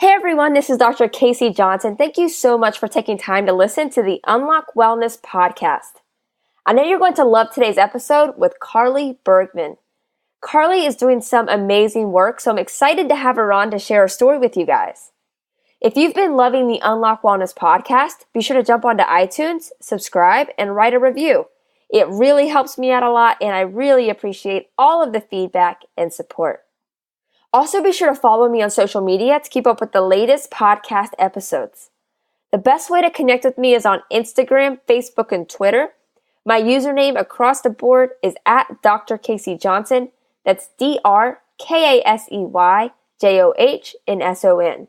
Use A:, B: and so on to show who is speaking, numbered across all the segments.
A: Hey everyone, this is Dr. Casey Johnson. Thank you so much for taking time to listen to the Unlock Wellness podcast. I know you're going to love today's episode with Carly Bergman. Carly is doing some amazing work, so I'm excited to have her on to share her story with you guys. If you've been loving the Unlock Wellness podcast, be sure to jump onto iTunes, subscribe, and write a review. It really helps me out a lot, and I really appreciate all of the feedback and support. Also, be sure to follow me on social media to keep up with the latest podcast episodes. The best way to connect with me is on Instagram, Facebook, and Twitter. My username across the board is at Dr. Casey Johnson. That's DrKaseyJohnson.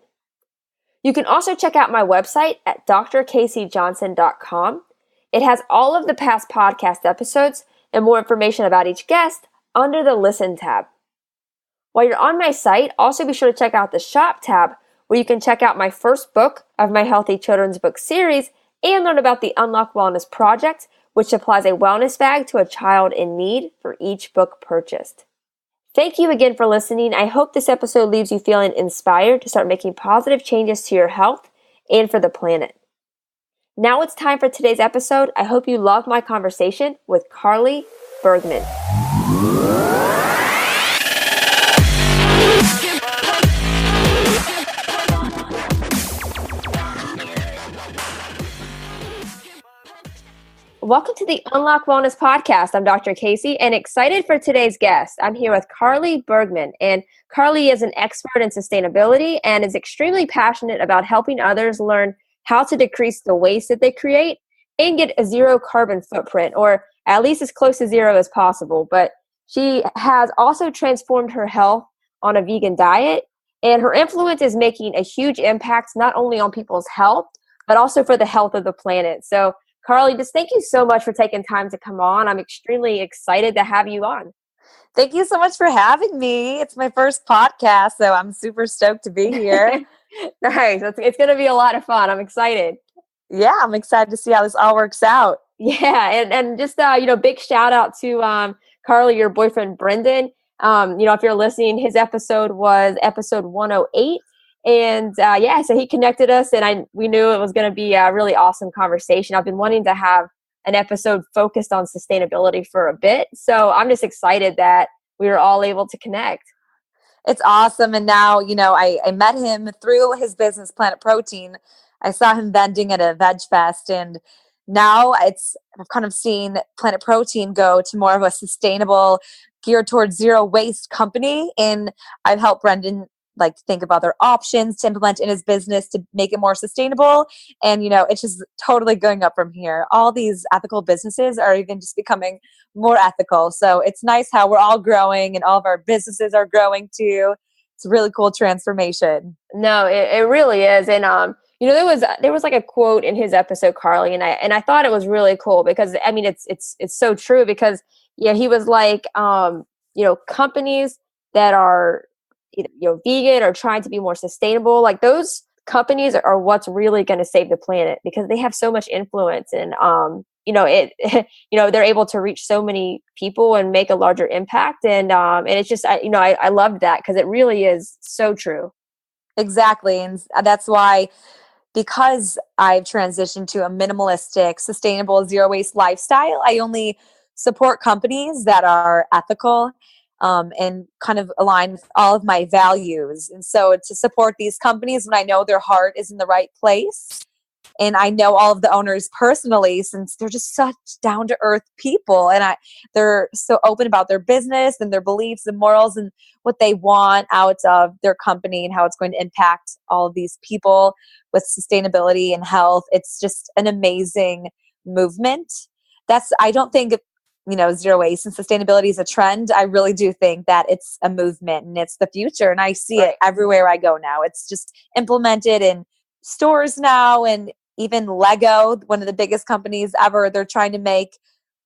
A: You can also check out my website at drcaseyjohnson.com. It has all of the past podcast episodes and more information about each guest under the Listen tab. While you're on my site, also be sure to check out the Shop tab, where you can check out my first book of my Healthy Children's Book series and learn about the Unlock Wellness Project, which supplies a wellness bag to a child in need for each book purchased. Thank you again for listening. I hope this episode leaves you feeling inspired to start making positive changes to your health and for the planet. Now it's time for today's episode. I hope you loved my conversation with Carly Bergman. Welcome to the Unlock Wellness podcast. I'm Dr. Casey and excited for today's guest. I'm here with Carly Bergman, and Carly is an expert in sustainability and is extremely passionate about helping others learn how to decrease the waste that they create and get a zero carbon footprint, or at least as close to zero as possible. But she has also transformed her health on a vegan diet, and her influence is making a huge impact not only on people's health, but also for the health of the planet. So Carly, just thank you so much for taking time to come on. I'm extremely excited to have you on.
B: Thank you so much for having me. It's my first podcast, so I'm super stoked to be here.
A: Nice. It's going to be a lot of fun. I'm excited.
B: Yeah, I'm excited to see how this all works out.
A: Yeah, and just big shout out to Carly, your boyfriend Brendan. If you're listening, his episode was episode 108. And so he connected us, and we knew it was going to be a really awesome conversation. I've been wanting to have an episode focused on sustainability for a bit, so I'm just excited that we were all able to connect.
B: It's awesome. And now, I met him through his business, Planet Protein. I saw him vending at a veg fest, and now I've kind of seen Planet Protein go to more of a sustainable, geared towards zero waste company. And I've helped Brendan think of other options to implement in his business to make it more sustainable. And, it's just totally going up from here. All these ethical businesses are even just becoming more ethical. So it's nice how we're all growing and all of our businesses are growing too. It's a really cool transformation.
A: No, it really is. And, there was like a quote in his episode, Carly, and I thought it was really cool because, it's so true because, he was like, companies that are, vegan or trying to be more sustainable, like those companies are what's really going to save the planet because they have so much influence and they're able to reach so many people and make a larger impact, and it's just I loved that because it really is so true.
B: Exactly. And that's why, because I've transitioned to a minimalistic, sustainable, zero waste lifestyle, I only support companies that are ethical and kind of align with all of my values. And so to support these companies when I know their heart is in the right place, and I know all of the owners personally, since they're just such down to earth people, and they're so open about their business and their beliefs and morals and what they want out of their company and how it's going to impact all of these people with sustainability and health. It's just an amazing movement. I don't think zero waste and sustainability is a trend. I really do think that it's a movement and it's the future. And I see it everywhere I go now. It's just implemented in stores now, and even Lego, one of the biggest companies ever, they're trying to make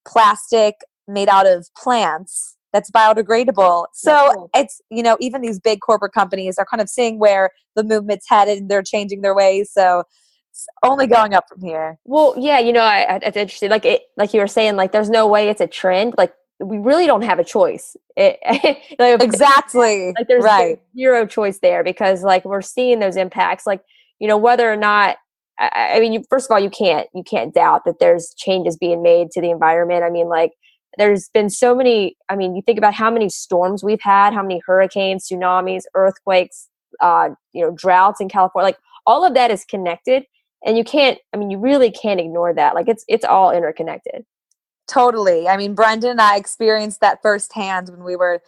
B: plastic made out of plants that's biodegradable. So it's, even these big corporate companies are kind of seeing where the movement's headed and they're changing their ways. So it's only going up from here.
A: Well, yeah, it's interesting. Like you were saying, like there's no way it's a trend. Like we really don't have a choice.
B: Exactly.
A: Like there's
B: Right.
A: zero choice there because like we're seeing those impacts, like, whether or not, I mean, first of all, you can't doubt that there's changes being made to the environment. I mean, like there's been so many, I mean, you think about how many storms we've had, how many hurricanes, tsunamis, earthquakes, droughts in California, like all of that is connected, and you really can't ignore that. Like it's all interconnected.
B: Totally. I mean, Brendan and I experienced that firsthand when we were,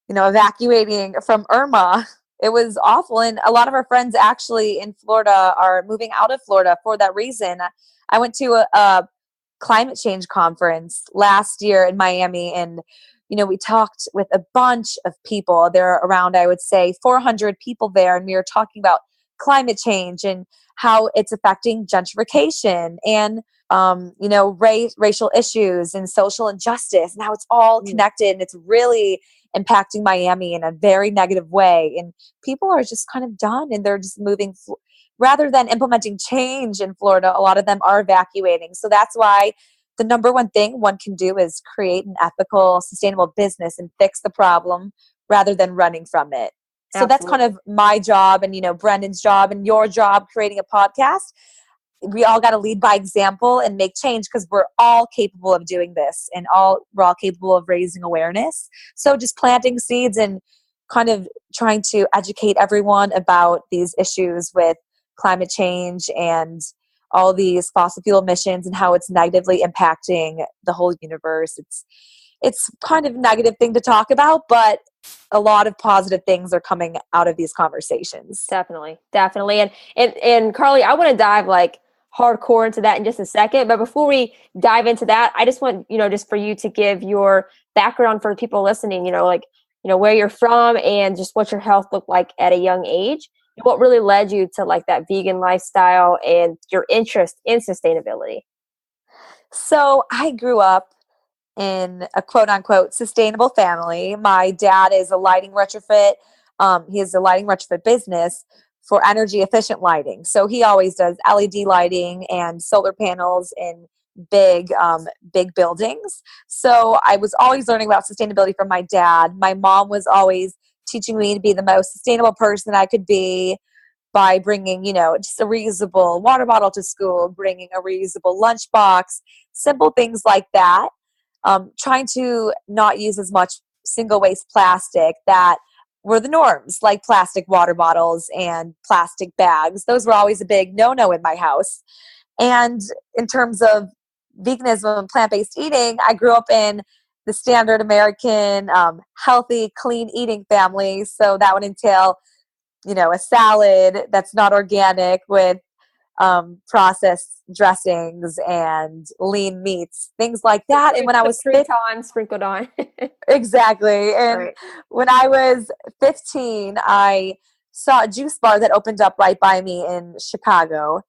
B: evacuating from Irma. It was awful. And a lot of our friends actually in Florida are moving out of Florida for that reason. I went to a climate change conference last year in Miami, and we talked with a bunch of people. There are around, I would say, 400 people there, and we were talking about climate change and how it's affecting gentrification and racial issues and social injustice, and how it's all connected, and it's really impacting Miami in a very negative way. And people are just kind of done, and they're just moving. Rather than implementing change in Florida, a lot of them are evacuating. So that's why the number one thing one can do is create an ethical, sustainable business and fix the problem rather than running from it. So that's kind of my job and, Brendan's job and your job creating a podcast. We all got to lead by example and make change because we're all capable of doing this, and we're all capable of raising awareness. So just planting seeds and kind of trying to educate everyone about these issues with climate change and all these fossil fuel emissions and how it's negatively impacting the whole universe. It's kind of a negative thing to talk about, but a lot of positive things are coming out of these conversations.
A: Definitely. And Carly, I want to dive like hardcore into that in just a second. But before we dive into that, I just want, just for you to give your background for people listening, where you're from and just what your health looked like at a young age. What really led you to like that vegan lifestyle and your interest in sustainability?
B: So I grew up in a quote unquote sustainable family. My dad is a lighting retrofit. He has a lighting retrofit business for energy efficient lighting. So he always does LED lighting and solar panels in big buildings. So I was always learning about sustainability from my dad. My mom was always teaching me to be the most sustainable person I could be by bringing, just a reusable water bottle to school, bringing a reusable lunchbox, simple things like that. Trying to not use as much single waste plastic that were the norms, like plastic water bottles and plastic bags. Those were always a big no-no in my house. And in terms of veganism and plant-based eating, I grew up in the standard American healthy, clean eating family. So that would entail, a salad that's not organic with processed dressings and lean meats, things like that. And when I was
A: sprinkled on.
B: Exactly. And
A: right.
B: When I was 15, I saw a juice bar that opened up right by me in Chicago.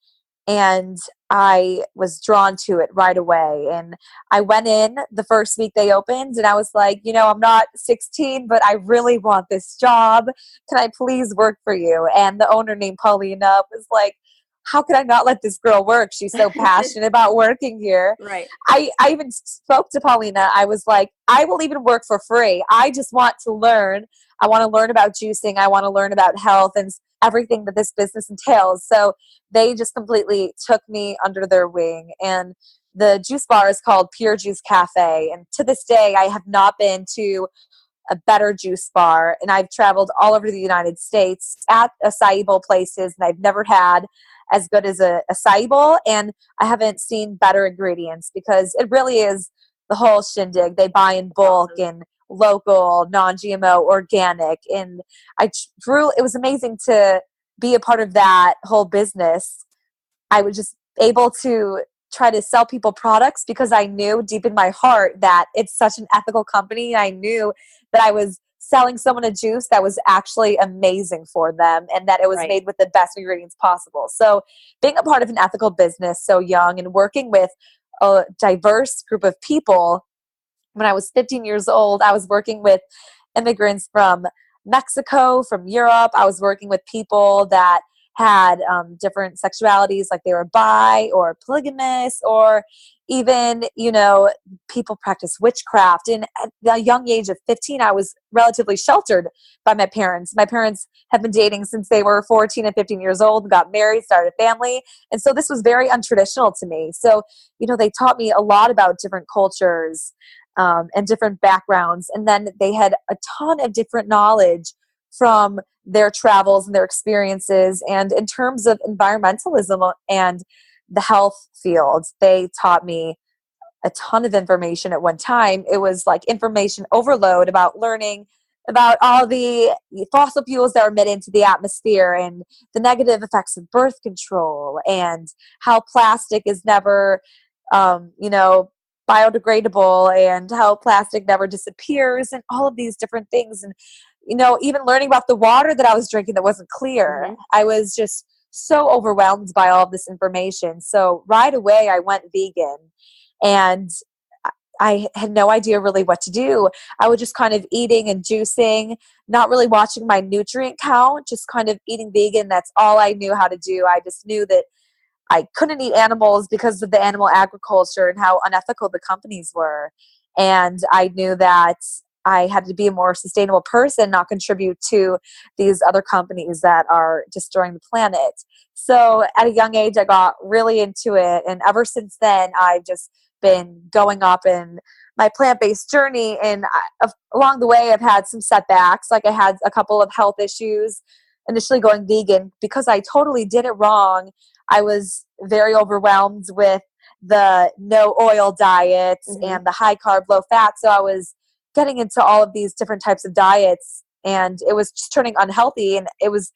B: And I was drawn to it right away. And I went in the first week they opened, and I was like, I'm not 16, but I really want this job. Can I please work for you? And the owner, named Paulina, was like, how could I not let this girl work? She's so passionate about working here.
A: Right.
B: I even spoke to Paulina. I was like, I will even work for free. I just want to learn. I want to learn about juicing. I want to learn about health and everything that this business entails. So they just completely took me under their wing. And the juice bar is called Pure Juice Cafe. And to this day, I have not been to a better juice bar. And I've traveled all over the United States at acai bowl places, and I've never had as good as a acai bowl. And I haven't seen better ingredients because it really is the whole shindig. They buy in bulk and local, non-GMO, organic. And it was amazing to be a part of that whole business. I was just able to try to sell people products because I knew deep in my heart that it's such an ethical company. I knew that I was selling someone a juice that was actually amazing for them and that it was made with the best ingredients possible. So being a part of an ethical business so young and working with a diverse group of people, when I was 15 years old, I was working with immigrants from Mexico, from Europe. I was working with people that had different sexualities, like they were bi or polygamous or even, people practice witchcraft. And at the young age of 15, I was relatively sheltered by my parents. My parents have been dating since they were 14 and 15 years old, got married, started a family. And so this was very untraditional to me. So, they taught me a lot about different cultures and different backgrounds. And then they had a ton of different knowledge from their travels and their experiences. And in terms of environmentalism and the health field, they taught me a ton of information at one time. It was like information overload about learning about all the fossil fuels that are emitted into the atmosphere and the negative effects of birth control and how plastic is never, biodegradable and how plastic never disappears and all of these different things. And, even learning about the water that I was drinking that wasn't clear.
A: Mm-hmm.
B: I was just so overwhelmed by all of this information. So right away I went vegan, and I had no idea really what to do. I was just kind of eating and juicing, not really watching my nutrient count, just kind of eating vegan. That's all I knew how to do. I just knew that I couldn't eat animals because of the animal agriculture and how unethical the companies were. And I knew that I had to be a more sustainable person, not contribute to these other companies that are destroying the planet. So at a young age, I got really into it. And ever since then, I've just been going up in my plant-based journey. And along the way, I've had some setbacks. Like I had a couple of health issues initially going vegan because I totally did it wrong. I was very overwhelmed with the no oil diets and the high carb, low fat. So I was getting into all of these different types of diets, and it was just turning unhealthy. And it was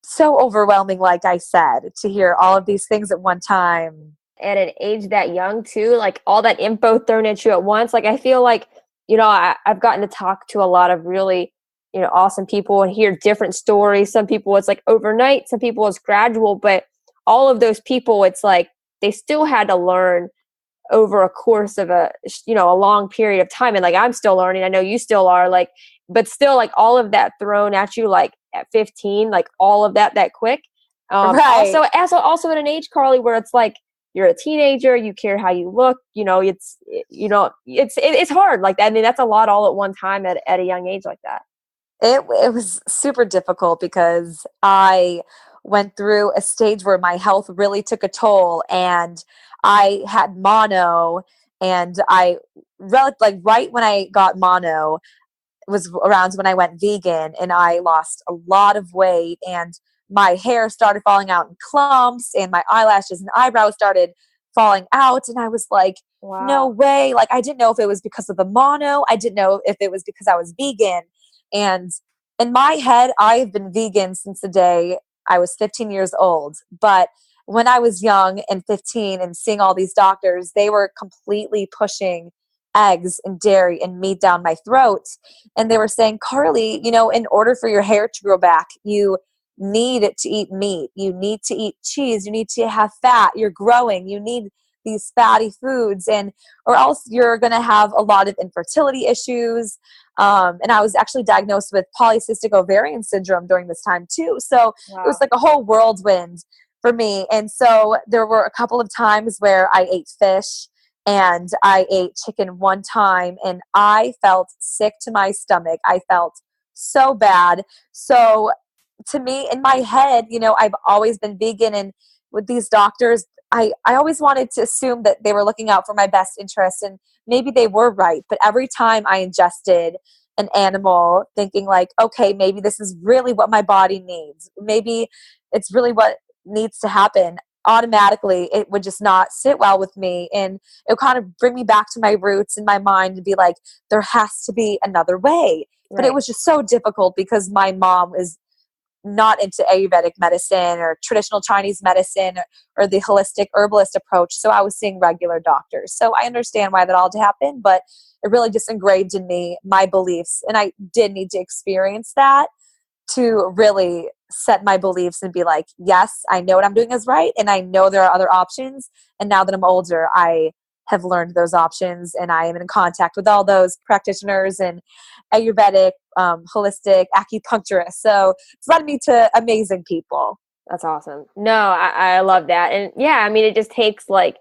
B: so overwhelming, like I said, to hear all of these things at one time.
A: At an age that young too, like all that info thrown at you at once. Like I feel like, I've gotten to talk to a lot of really, awesome people and hear different stories. Some people it's like overnight, some people it's gradual, but all of those people, it's like they still had to learn over a course of a long period of time. And like I'm still learning, I know you still are, like, but still like all of that thrown at you like at 15, like all of that quick.
B: Right.
A: Also at an age, Carly, where it's like you're a teenager, you care how you look, it's hard like that. I mean, that's a lot all at one time at a young age like that.
B: It was super difficult because I went through a stage where my health really took a toll, and I had mono, and right when I got mono was around when I went vegan, and I lost a lot of weight, and my hair started falling out in clumps, and my eyelashes and eyebrows started falling out. And I was like,
A: Wow.
B: no way. Like, I didn't know if it was because of the mono. I didn't know if it was because I was vegan. And in my head, I've been vegan since the day I was 15 years old. But when I was young and 15 and seeing all these doctors, they were completely pushing eggs and dairy and meat down my throat. And they were saying, Carly, in order for your hair to grow back, you need to eat meat. You need to eat cheese. You need to have fat. You're growing. You need these fatty foods, or else you're going to have a lot of infertility issues. And I was actually diagnosed with polycystic ovarian syndrome during this time too. So
A: Wow.
B: It was like a whole whirlwind for me. And so there were a couple of times where I ate fish and I ate chicken one time, and I felt sick to my stomach. I felt so bad. So to me, in my head, I've always been vegan, and with these doctors, I always wanted to assume that they were looking out for my best interests, and maybe they were right. But every time I ingested an animal, thinking like, okay, maybe this is really what my body needs. Maybe it's really what needs to happen. Automatically, it would just not sit well with me. And it would kind of bring me back to my roots in my mind and be like, there has to be another way.
A: Right.
B: But it was just so difficult because my mom is not into Ayurvedic medicine or traditional Chinese medicine or the holistic herbalist approach. So I was seeing regular doctors. So I understand why that all had happened, but it really just engraved in me my beliefs. And I did need to experience that to really set my beliefs and be like, yes, I know what I'm doing is right. And I know there are other options. And now that I'm older, I have learned those options, and I am in contact with all those practitioners and Ayurvedic, holistic acupuncturists. So it's led me to amazing people.
A: That's awesome. No, I love that. And yeah, I mean, it just takes like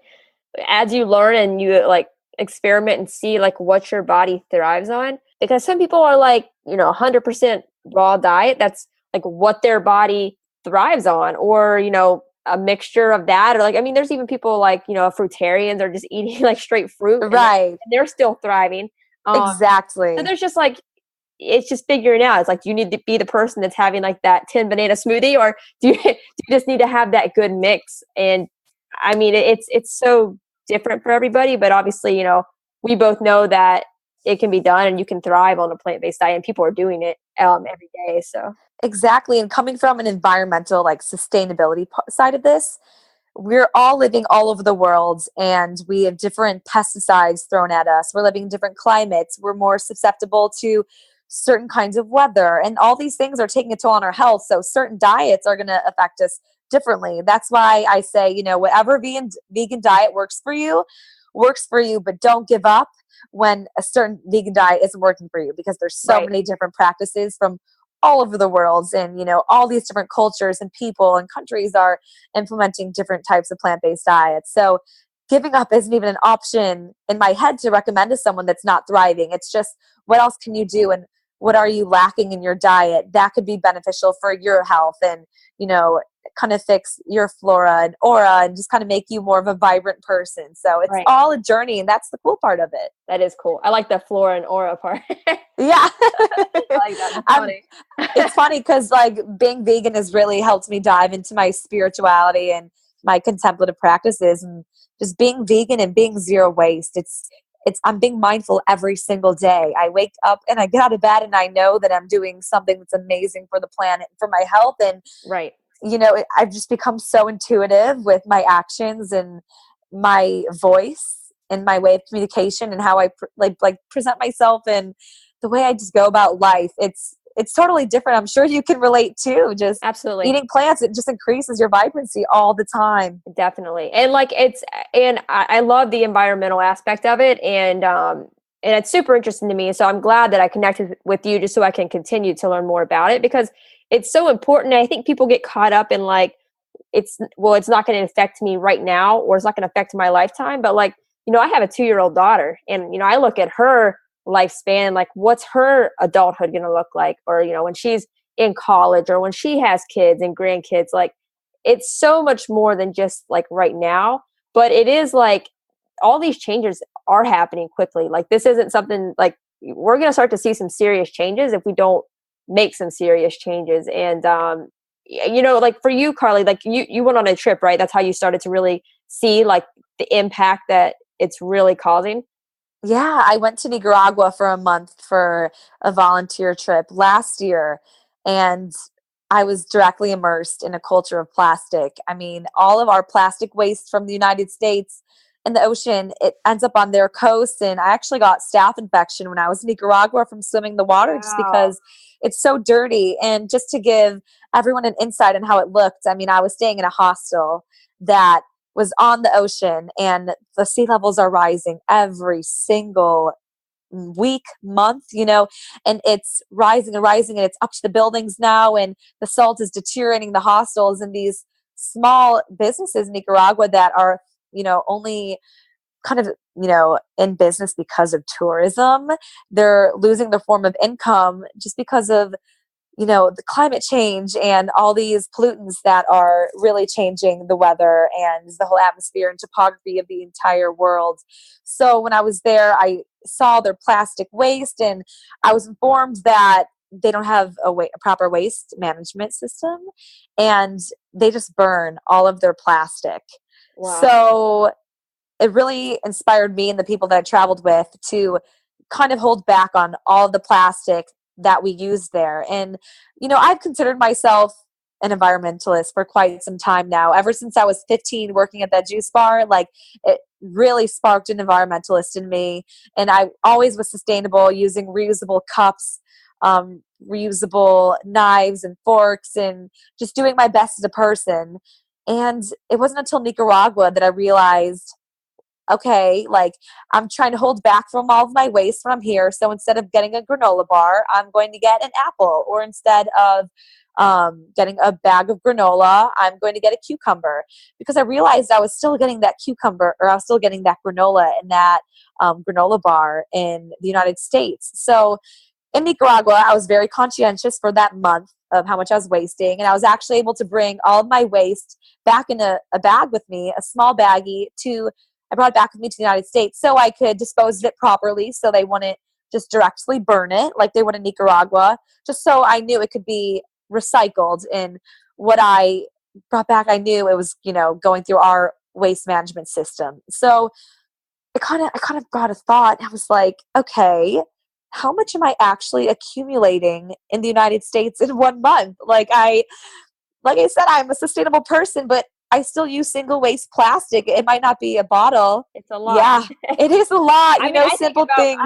A: as you learn and you like experiment and see like what your body thrives on, because some people are like, 100% raw diet, that's like what their body thrives on, or a mixture of that, or like, I mean, there's even people like, fruitarians are just eating like straight fruit, and
B: Right.
A: and they're still thriving. So
B: Exactly.
A: there's just like, it's just figuring out. It's like, do you need to be the person that's having like that 10 banana smoothie, or do you just need to have that good mix? And I mean, it's so different for everybody, but obviously, we both know that it can be done and you can thrive on a plant-based diet, and people are doing it every day. So
B: Exactly. And coming from an environmental, like sustainability side of this, we're all living all over the world and we have different pesticides thrown at us. We're living in different climates. We're more susceptible to certain kinds of weather. And all these things are taking a toll on our health. So certain diets are going to affect us differently. That's why I say, whatever vegan diet works for you, but don't give up when a certain vegan diet isn't working for you, because there's so
A: right.
B: many different practices from all over the world, and all these different cultures and people and countries are implementing different types of plant-based diets. So giving up isn't even an option in my head to recommend to someone that's not thriving. It's just, what else can you do, and what are you lacking in your diet that could be beneficial for your health, and kind of fix your flora and aura and just kind of make you more of a vibrant person. So it's
A: Right.
B: all a journey, and that's the cool part of it.
A: That is cool. I like the flora and aura part.
B: Yeah.
A: I like that. That's funny.
B: It's funny because like being vegan has really helped me dive into my spirituality and my contemplative practices, and just being vegan and being zero waste. It's I'm being mindful every single day. I wake up and I get out of bed and I know that I'm doing something that's amazing for the planet, for my health. And
A: Right.
B: I've just become so intuitive with my actions and my voice and my way of communication and how I like present myself and the way I just go about life. It's totally different. I'm sure you can relate too. Just
A: Absolutely.
B: eating plants, it just increases your vibrancy all the time.
A: Definitely. And like I love the environmental aspect of it, and it's super interesting to me. So I'm glad that I connected with you just so I can continue to learn more about it, because it's so important. I think people get caught up in like, it's not going to affect me right now, or it's not going to affect my lifetime. But like, I have a 2-year-old daughter, and I look at her lifespan, like what's her adulthood going to look like, or when she's in college, or when she has kids and grandkids. Like, it's so much more than just like right now, but it is like all these changes are happening quickly. Like, this isn't something like, we're going to start to see some serious changes if we don't make some serious changes. And like for you, Carly, like you went on a trip, right? That's how you started to really see like the impact that it's really causing.
B: Yeah, I went to Nicaragua for a month for a volunteer trip last year, and I was directly immersed in a culture of plastic. I mean, all of our plastic waste from the United States in the ocean, it ends up on their coast. And I actually got staph infection when I was in Nicaragua from swimming the water, just
A: Wow.
B: because it's so dirty. And just to give everyone an insight on how it looked, I mean, I was staying in a hostel that was on the ocean, and the sea levels are rising every single week, month, and it's rising and rising, and it's up to the buildings now, and the salt is deteriorating the hostels and these small businesses in Nicaragua that are, only kind of, in business because of tourism. They're losing their form of income just because of the climate change and all these pollutants that are really changing the weather and the whole atmosphere and topography of the entire world. So when I was there, I saw their plastic waste, and I was informed that they don't have a proper waste management system, and they just burn all of their plastic.
A: Wow.
B: So it really inspired me and the people that I traveled with to kind of hold back on all of the plastic that we use there. And, I've considered myself an environmentalist for quite some time now. Ever since I was 15 working at that juice bar, like it really sparked an environmentalist in me. And I always was sustainable, using reusable cups, reusable knives and forks, and just doing my best as a person. And it wasn't until Nicaragua that I realized, okay, like I'm trying to hold back from all of my waste when I'm here. So instead of getting a granola bar, I'm going to get an apple. Or instead of getting a bag of granola, I'm going to get a cucumber, because I realized I was still getting that cucumber, or I was still getting that granola in that granola bar in the United States. So in Nicaragua, I was very conscientious for that month of how much I was wasting. And I was actually able to bring all of my waste back in a bag with me, a small baggie, I brought it back with me to the United States so I could dispose of it properly, so they wouldn't just directly burn it like they would in Nicaragua, just so I knew it could be recycled. And what I brought back, I knew it was, going through our waste management system. So I kind of got a thought. I was like, okay, how much am I actually accumulating in the United States in 1 month? Like I said, I'm a sustainable person, but I still use single waste plastic. It might not be a bottle.
A: It's a lot.
B: Yeah, it is a lot.
A: I mean, I think
B: simple
A: about,
B: things.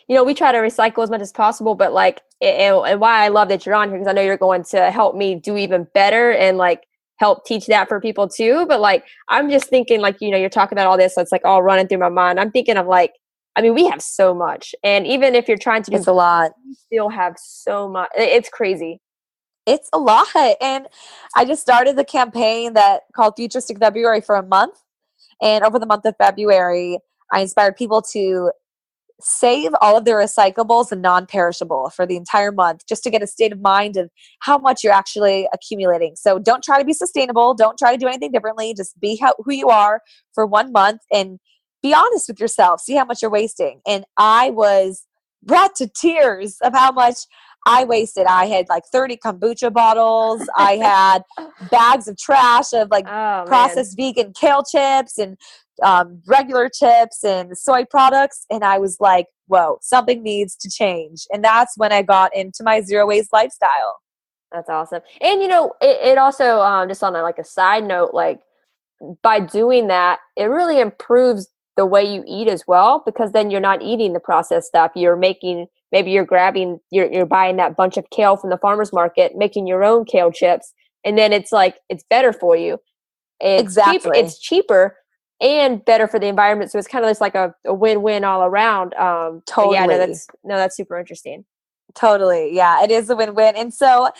A: we try to recycle as much as possible, but and why I love that you're on here, because I know you're going to help me do even better and help teach that for people too. But I'm just thinking, you're talking about all this, so it's all running through my mind. I'm thinking of we have so much, and even if you're trying to do,
B: it's a lot.
A: You still have so much. It's crazy.
B: It's a lot. And I just started the campaign that called Futuristic February for a month. And over the month of February, I inspired people to save all of their recyclables and non-perishable for the entire month, just to get a state of mind of how much you're actually accumulating. So don't try to be sustainable. Don't try to do anything differently. Just be who you are for 1 month and be honest with yourself. See how much you're wasting. And I was brought to tears of how much I wasted. I had 30 kombucha bottles. I had bags of trash of processed vegan kale chips and regular chips and soy products. And I was like, whoa, something needs to change. And that's when I got into my zero waste lifestyle.
A: That's awesome. And, it also, just on a side note, by doing that, it really improves the way you eat as well, because then you're not eating the processed stuff. Maybe you're buying that bunch of kale from the farmer's market, making your own kale chips. And then it's better for you.
B: Exactly.
A: It's cheaper and better for the environment. So it's kind of just a win-win all around.
B: Totally.
A: Yeah, that's super interesting.
B: Totally. Yeah, it is a win-win. And so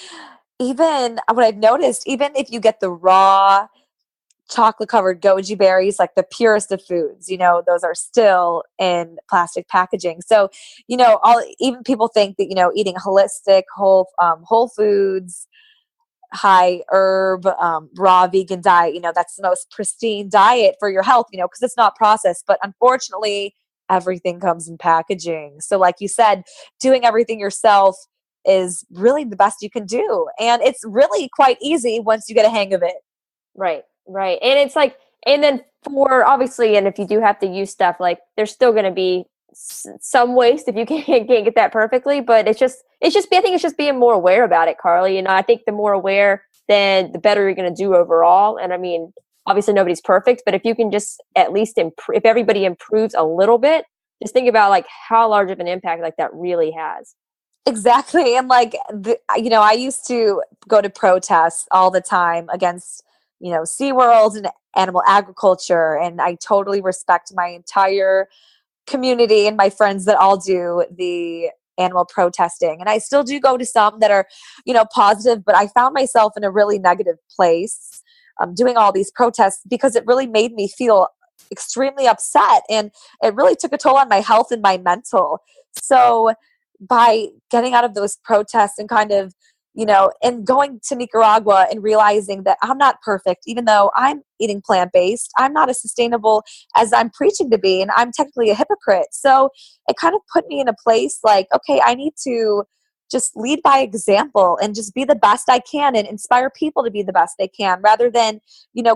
B: even what I've noticed, even if you get the raw chocolate covered goji berries, the purest of foods, those are still in plastic packaging. So, even people think that, eating holistic, whole foods, high herb, raw vegan diet, that's the most pristine diet for your health, because it's not processed. But unfortunately, everything comes in packaging. So like you said, doing everything yourself is really the best you can do. And it's really quite easy once you get a hang of it.
A: Right. Right. And it's and then for obviously, and if you do have to use stuff, there's still going to be some waste if you can't get that perfectly, but I think it's just being more aware about it, Carly. I think the more aware, then the better you're going to do overall. And I mean, obviously nobody's perfect, but if you can just at least if everybody improves a little bit, just think about how large of an impact that really has.
B: Exactly. And I used to go to protests all the time against SeaWorld and animal agriculture. And I totally respect my entire community and my friends that all do the animal protesting. And I still do go to some that are, positive, but I found myself in a really negative place doing all these protests, because it really made me feel extremely upset. And it really took a toll on my health and my mental. So by getting out of those protests and kind of and going to Nicaragua and realizing that I'm not perfect, even though I'm eating plant-based, I'm not as sustainable as I'm preaching to be, and I'm technically a hypocrite. So it kind of put me in a place okay, I need to just lead by example and just be the best I can and inspire people to be the best they can, rather than,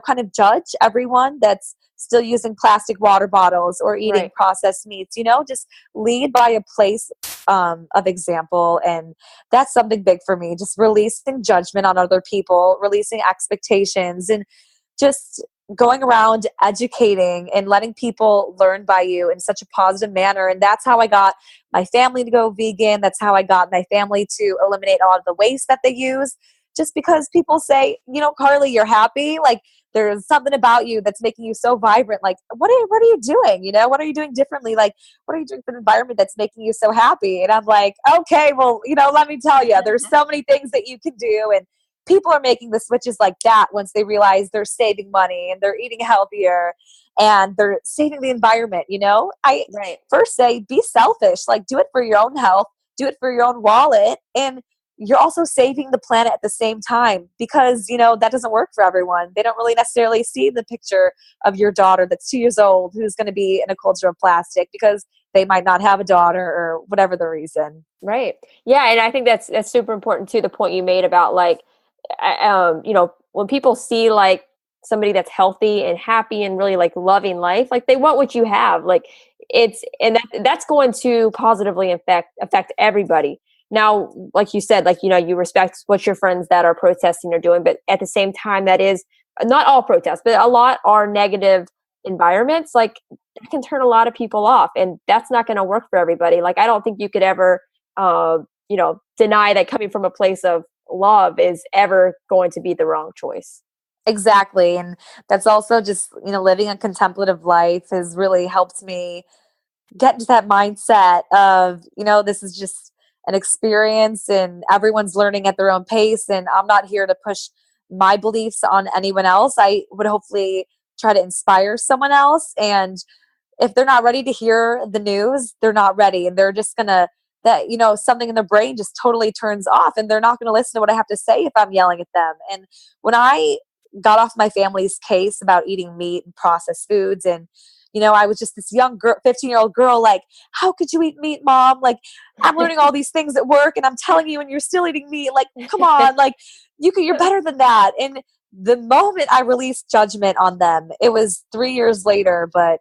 B: kind of judge everyone that's still using plastic water bottles or eating processed meats, just lead by a place of example. And that's something big for me, just releasing judgment on other people, releasing expectations, and just going around educating and letting people learn by you in such a positive manner. And that's how I got my family to go vegan. That's how I got my family to eliminate a lot of the waste that they use, just because people say, Carly, you're happy. Like there's something about you that's making you so vibrant. Like, what are you doing? What are you doing differently? Like, what are you doing for the environment that's making you so happy? And I'm like, okay, well, let me tell you, there's so many things that you can do. And people are making the switches like that once they realize they're saving money and they're eating healthier and they're saving the environment. I
A: Right.
B: first say, be selfish, like do it for your own health, do it for your own wallet. And you're also saving the planet at the same time, because, that doesn't work for everyone. They don't really necessarily see the picture of your daughter that's 2 years old who's going to be in a culture of plastic because they might not have a daughter or whatever the reason.
A: Right. Yeah. And I think that's super important too. The point you made about like, when people see like somebody that's healthy and happy and really like loving life, like they want what you have. Like that's going to positively affect everybody. Now, like you said, like, you respect what your friends that are protesting are doing, but at the same time, that is not all protests, but a lot are negative environments. Like that can turn a lot of people off, and that's not going to work for everybody. Like, I don't think you could ever, deny that coming from a place of love is ever going to be the wrong choice.
B: Exactly. And that's also just, living a contemplative life has really helped me get into that mindset of, this is just an experience and everyone's learning at their own pace. And I'm not here to push my beliefs on anyone else. I would hopefully try to inspire someone else. And if they're not ready to hear the news, they're not ready. And they're just going to, something in their brain just totally turns off and they're not going to listen to what I have to say if I'm yelling at them. And when I got off my family's case about eating meat and processed foods, and I was just this young girl, 15-year-old girl, like, how could you eat meat, Mom? Like, I'm learning all these things at work and I'm telling you and you're still eating meat. Like, come on, like you're better than that. And the moment I released judgment on them, it was 3 years later, but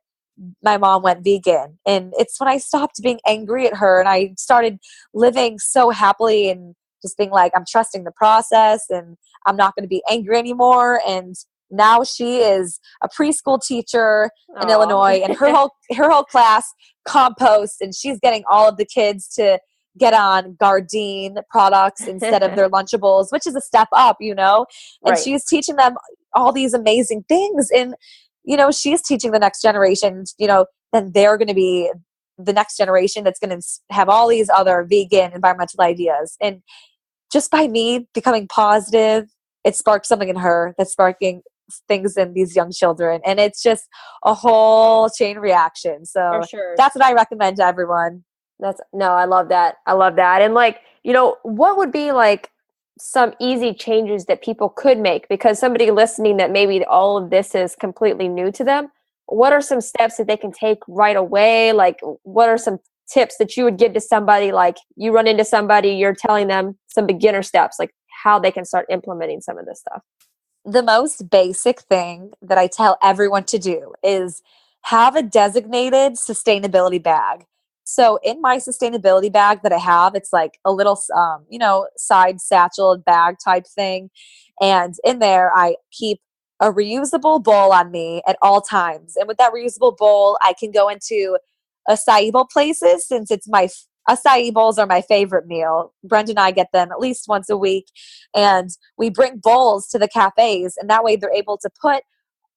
B: my mom went vegan. And it's when I stopped being angry at her and I started living so happily and just being like, I'm trusting the process and I'm not going to be angry anymore. And now she is a preschool teacher in Illinois, and her whole class composts, and she's getting all of the kids to get on Gardein products instead of their Lunchables, which is a step up, and
A: Right.
B: she's teaching them all these amazing things. And, she's teaching the next generation, then they're going to be the next generation that's going to have all these other vegan environmental ideas. And just by me becoming positive, it sparked something in her that's sparking things in these young children. And it's just a whole chain reaction. So
A: For sure.
B: that's what I recommend to everyone.
A: I love that. I love that. And like, what would be like some easy changes that people could make? Because somebody listening that maybe all of this is completely new to them, what are some steps that they can take right away? Like, what are some tips that you would give to somebody? Like, you run into somebody, you're telling them some beginner steps, like how they can start implementing some of this stuff.
B: The most basic thing that I tell everyone to do is have a designated sustainability bag. So in my sustainability bag that I have, it's like a little, side satchel bag type thing. And in there, I keep a reusable bowl on me at all times. And with that reusable bowl, I can go into acai bowl places, since acai bowls are my favorite meal. Brenda and I get them at least once a week, and we bring bowls to the cafes, and that way they're able to put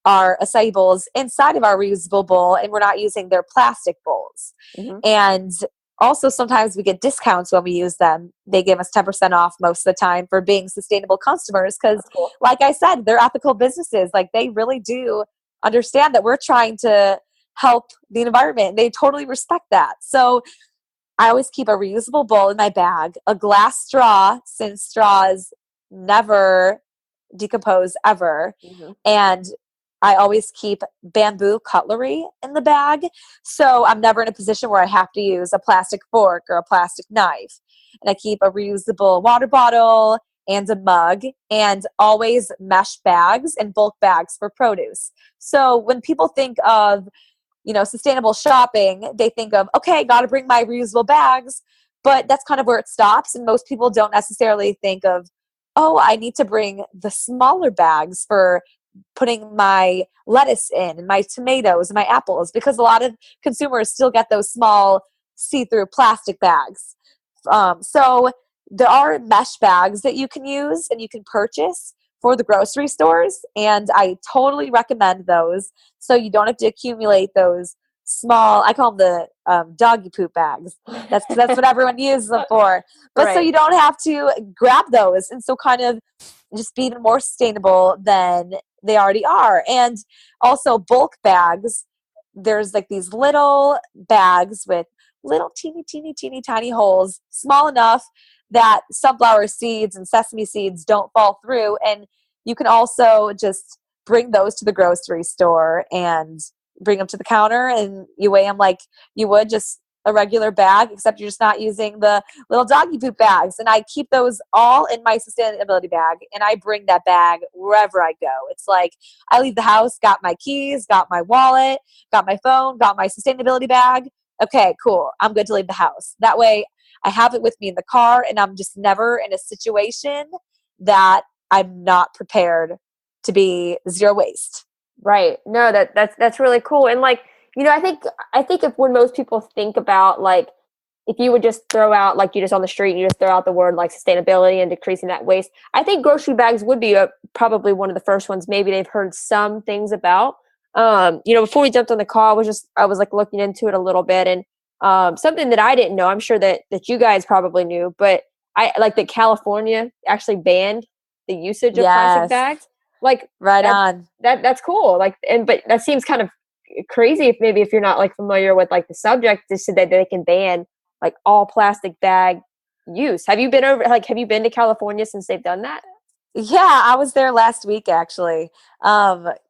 B: our acai bowls inside of our reusable bowl, and we're not using their plastic bowls.
A: Mm-hmm.
B: And also sometimes we get discounts when we use them. They give us 10% off most of the time for being sustainable customers because,
A: cool.
B: Like I said, they're ethical businesses. Like, they really do understand that we're trying to help the environment. They totally respect that. So I always keep a reusable bowl in my bag, a glass straw, since straws never decompose ever.
A: Mm-hmm.
B: And I always keep bamboo cutlery in the bag. So I'm never in a position where I have to use a plastic fork or a plastic knife. And I keep a reusable water bottle and a mug, and always mesh bags and bulk bags for produce. So when people think of sustainable shopping, they think of, okay, got to bring my reusable bags, but that's kind of where it stops. And most people don't necessarily think of, oh, I need to bring the smaller bags for putting my lettuce in and my tomatoes and my apples, because a lot of consumers still get those small see-through plastic bags. So there are mesh bags that you can use and you can purchase for the grocery stores. And I totally recommend those. So you don't have to accumulate those small, I call them the doggy poop bags. That's what everyone uses them for. But so
A: Right.
B: you don't have to grab those. And so kind of just be even more sustainable than they already are. And also bulk bags. There's like these little bags with little teeny tiny holes, small enough that sunflower seeds and sesame seeds don't fall through. And you can also just bring those to the grocery store and bring them to the counter, and you weigh them like you would just a regular bag, except you're just not using the little doggy poop bags. And I keep those all in my sustainability bag, and I bring that bag wherever I go. It's like I leave the house, got my keys, got my wallet, got my phone, got my sustainability bag. Okay, cool. I'm good to leave the house. That way I have it with me in the car, and I'm just never in a situation that I'm not prepared to be zero waste.
A: Right. No, that's really cool. And like, I think if when most people think about like if you would just throw out like you just on the street, you just throw out the word like sustainability and decreasing that waste, I think grocery bags would be probably one of the first ones maybe they've heard some things about. Before we jumped on the call, I was like looking into it a little bit, and something that I didn't know, I'm sure that you guys probably knew, but I like that California actually banned the usage of plastic
B: Yes.
A: bags. Like
B: Right
A: that,
B: on.
A: that's cool. Like, but that seems kind of crazy if you're not like familiar with like the subject, just so that they can ban like all plastic bag use. Have you been to California since they've done that?
B: Yeah, I was there last week actually.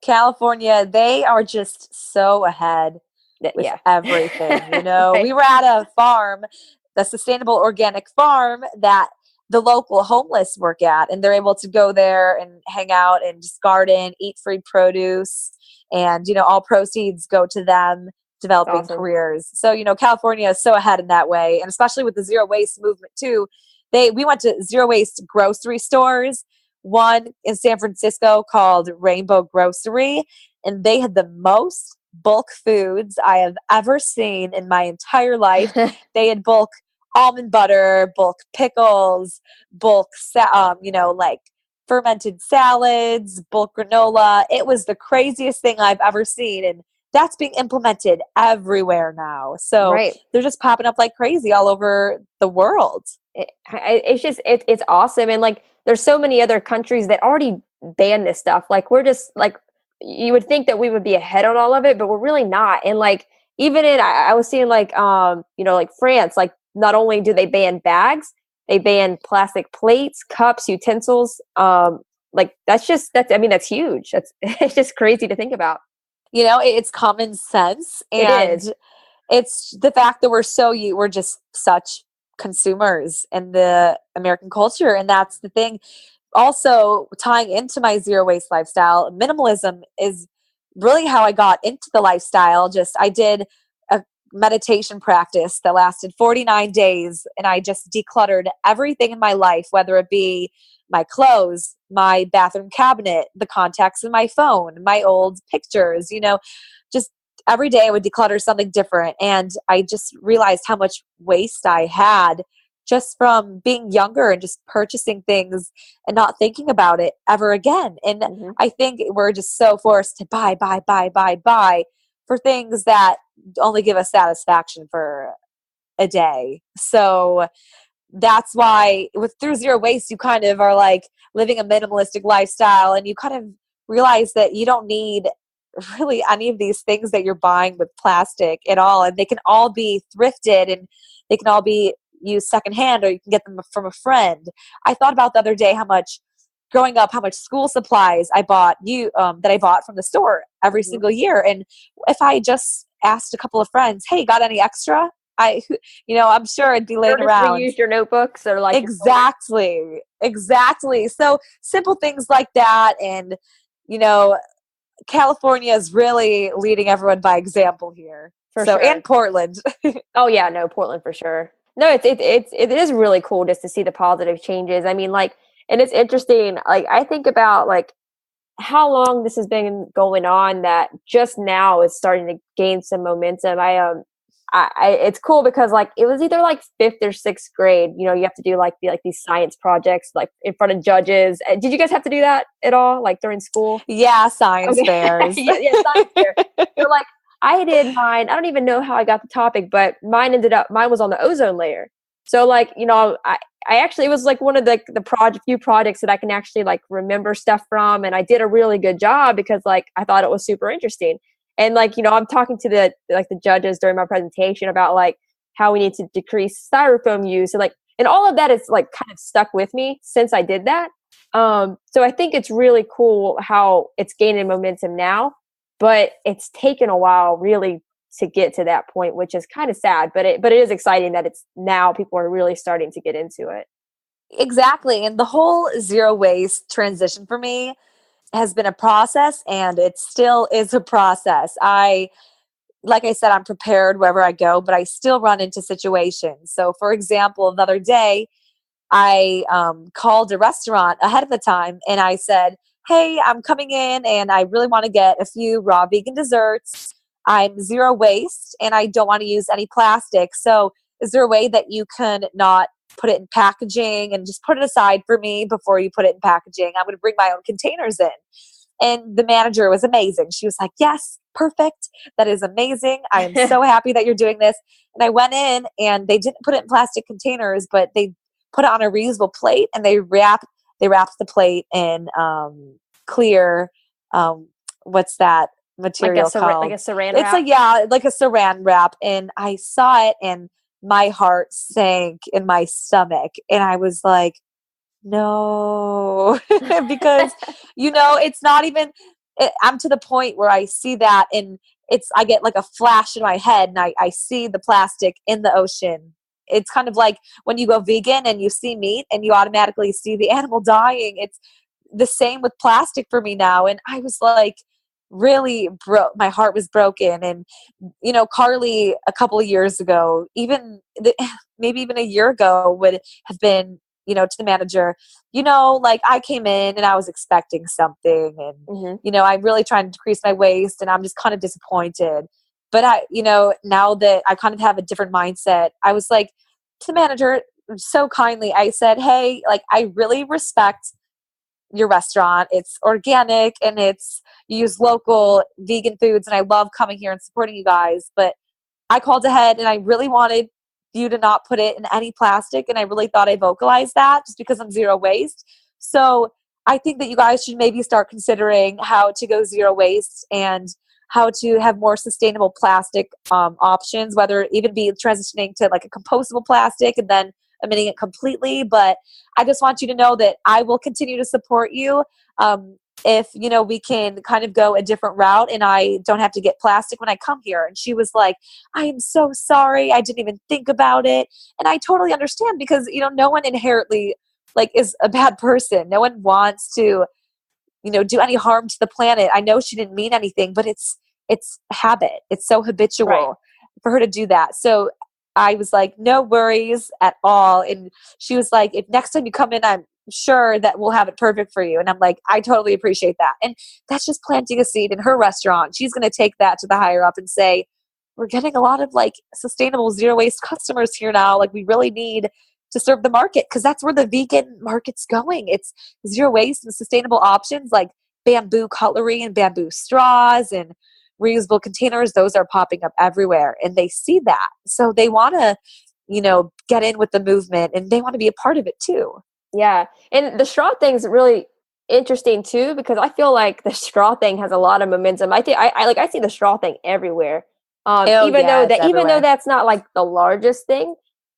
B: California, they are just so ahead with
A: Yeah.
B: everything.
A: Right.
B: We were at a farm, the sustainable organic farm that the local homeless work at, and they're able to go there and hang out and just garden, eat free produce, and all proceeds go to them
A: That's
B: developing
A: awesome.
B: careers. So, California is so ahead in that way, and especially with the zero waste movement too. We went to zero waste grocery stores, one in San Francisco called Rainbow Grocery, and they had the most bulk foods I have ever seen in my entire life. They had bulk almond butter, bulk pickles, bulk, like fermented salads, bulk granola. It was the craziest thing I've ever seen. And that's being implemented everywhere now. So
A: Right.
B: they're just popping up like crazy all over the world.
A: It's awesome, and like there's so many other countries that already ban this stuff. Like we're just like you would think that we would be ahead on all of it, but we're really not. And like even I was seeing like like France, like not only do they ban bags, they ban plastic plates, cups, utensils. Like that's huge. That's it's just crazy to think about.
B: It's common sense,
A: It
B: and
A: is.
B: it's the fact that we're just such consumers in the American culture. And that's the thing. Also, tying into my zero waste lifestyle, minimalism is really how I got into the lifestyle. I did a meditation practice that lasted 49 days, and I just decluttered everything in my life, whether it be my clothes, my bathroom cabinet, the contacts in my phone, my old pictures, just every day I would declutter something different. And I just realized how much waste I had just from being younger and just purchasing things and not thinking about it ever again. And
A: Hmm.
B: I think we're just so forced to buy for things that only give us satisfaction for a day. So that's why through zero waste, you kind of are like living a minimalistic lifestyle, and you kind of realize that you don't need really any of these things that you're buying with plastic at all. And they can all be thrifted, and they can all be used secondhand, or you can get them from a friend. I thought about the other day growing up, how much school supplies that I bought from the store every
A: Hmm.
B: single year. And if I just asked a couple of friends, hey, got any extra? I'm sure it'd be
A: Or
B: laying
A: just
B: around.
A: reuse your notebooks or like your folders.
B: Exactly. So simple things like that. And, you know, California is really leading everyone by example here.
A: For
B: And
A: sure.
B: Portland.
A: Oh yeah, no, Portland for sure. No, it is really cool just to see the positive changes. I mean, like, and it's interesting. Like, I think about like how long this has been going on that just now is starting to gain some momentum. it's cool because like it was either like fifth or sixth grade. You know, you have to do like these science projects like in front of judges. Did you guys have to do that at all, like during school?
B: Yeah, science
A: Okay,
B: fairs.
A: yeah, science fair. So like I did mine. I don't even know how I got the topic, but mine was on the ozone layer. So like I actually, it was like one of the few projects that I can actually like remember stuff from, and I did a really good job because like I thought it was super interesting. And like, I'm talking to the judges during my presentation about like how we need to decrease styrofoam use, and all of that is like kind of stuck with me since I did that. So I think it's really cool how it's gaining momentum now, but it's taken a while really to get to that point, which is kind of sad, but it is exciting that it's now people are really starting to get into it.
B: Exactly. And the whole zero waste transition for me has been a process, and it still is a process. Like I said, I'm prepared wherever I go, but I still run into situations. So for example, the other day, I called a restaurant ahead of the time and I said, hey, I'm coming in and I really want to get a few raw vegan desserts. I'm zero waste and I don't want to use any plastic. So is there a way that you can not put it in packaging and just put it aside for me before you put it in packaging? I'm going to bring my own containers in. And the manager was amazing. She was like, yes, perfect. That is amazing. I am so happy that you're doing this. And I went in and they didn't put it in plastic containers, but they put it on a reusable plate, and they wrapped the plate in clear, what's that material called?
A: Like a saran
B: It's
A: wrap.
B: like a saran wrap. And I saw it and my heart sank in my stomach. And I was like, no, because it's not even, I'm to the point where I see that and I get like a flash in my head and I see the plastic in the ocean. It's kind of like when you go vegan and you see meat and you automatically see the animal dying. It's the same with plastic for me now. And I was like, really my heart was broken. And Carly a couple of years ago, maybe even a year ago, would have been to the manager, like I came in and I was expecting something, and I'm really trying to decrease my waste and I'm just kind of disappointed. But now that I kind of have a different mindset, I was like to the manager so kindly, I said, hey, like I really respect your restaurant. It's organic and you use local vegan foods, and I love coming here and supporting you guys. But I called ahead and I really wanted you to not put it in any plastic, and I really thought I vocalized that just because I'm zero waste. So I think that you guys should maybe start considering how to go zero waste and how to have more sustainable plastic options, whether it even be transitioning to like a compostable plastic and then omitting it completely. But I just want you to know that I will continue to support you. If we can kind of go a different route and I don't have to get plastic when I come here. And she was like, I am so sorry, I didn't even think about it. And I totally understand, because no one inherently like is a bad person. No one wants to do any harm to the planet. I know she didn't mean anything, but it's habit. It's so habitual, right, for her to do that. So I was like, no worries at all. And she was like, if next time you come in, I'm sure that we'll have it perfect for you. And I'm like, I totally appreciate that. And that's just planting a seed in her restaurant. She's going to take that to the higher up and say, we're getting a lot of like sustainable zero waste customers here now. Like we really need to serve the market, because that's where the vegan market's going. It's zero waste and sustainable options like bamboo cutlery and bamboo straws and reusable containers. Those are popping up everywhere, and they see that. So they want to, get in with the movement, and they want to be a part of it too.
A: Yeah. And the straw thing's really interesting too, because I feel like the straw thing has a lot of momentum. I think I see the straw thing everywhere. Even though that's not like the largest thing,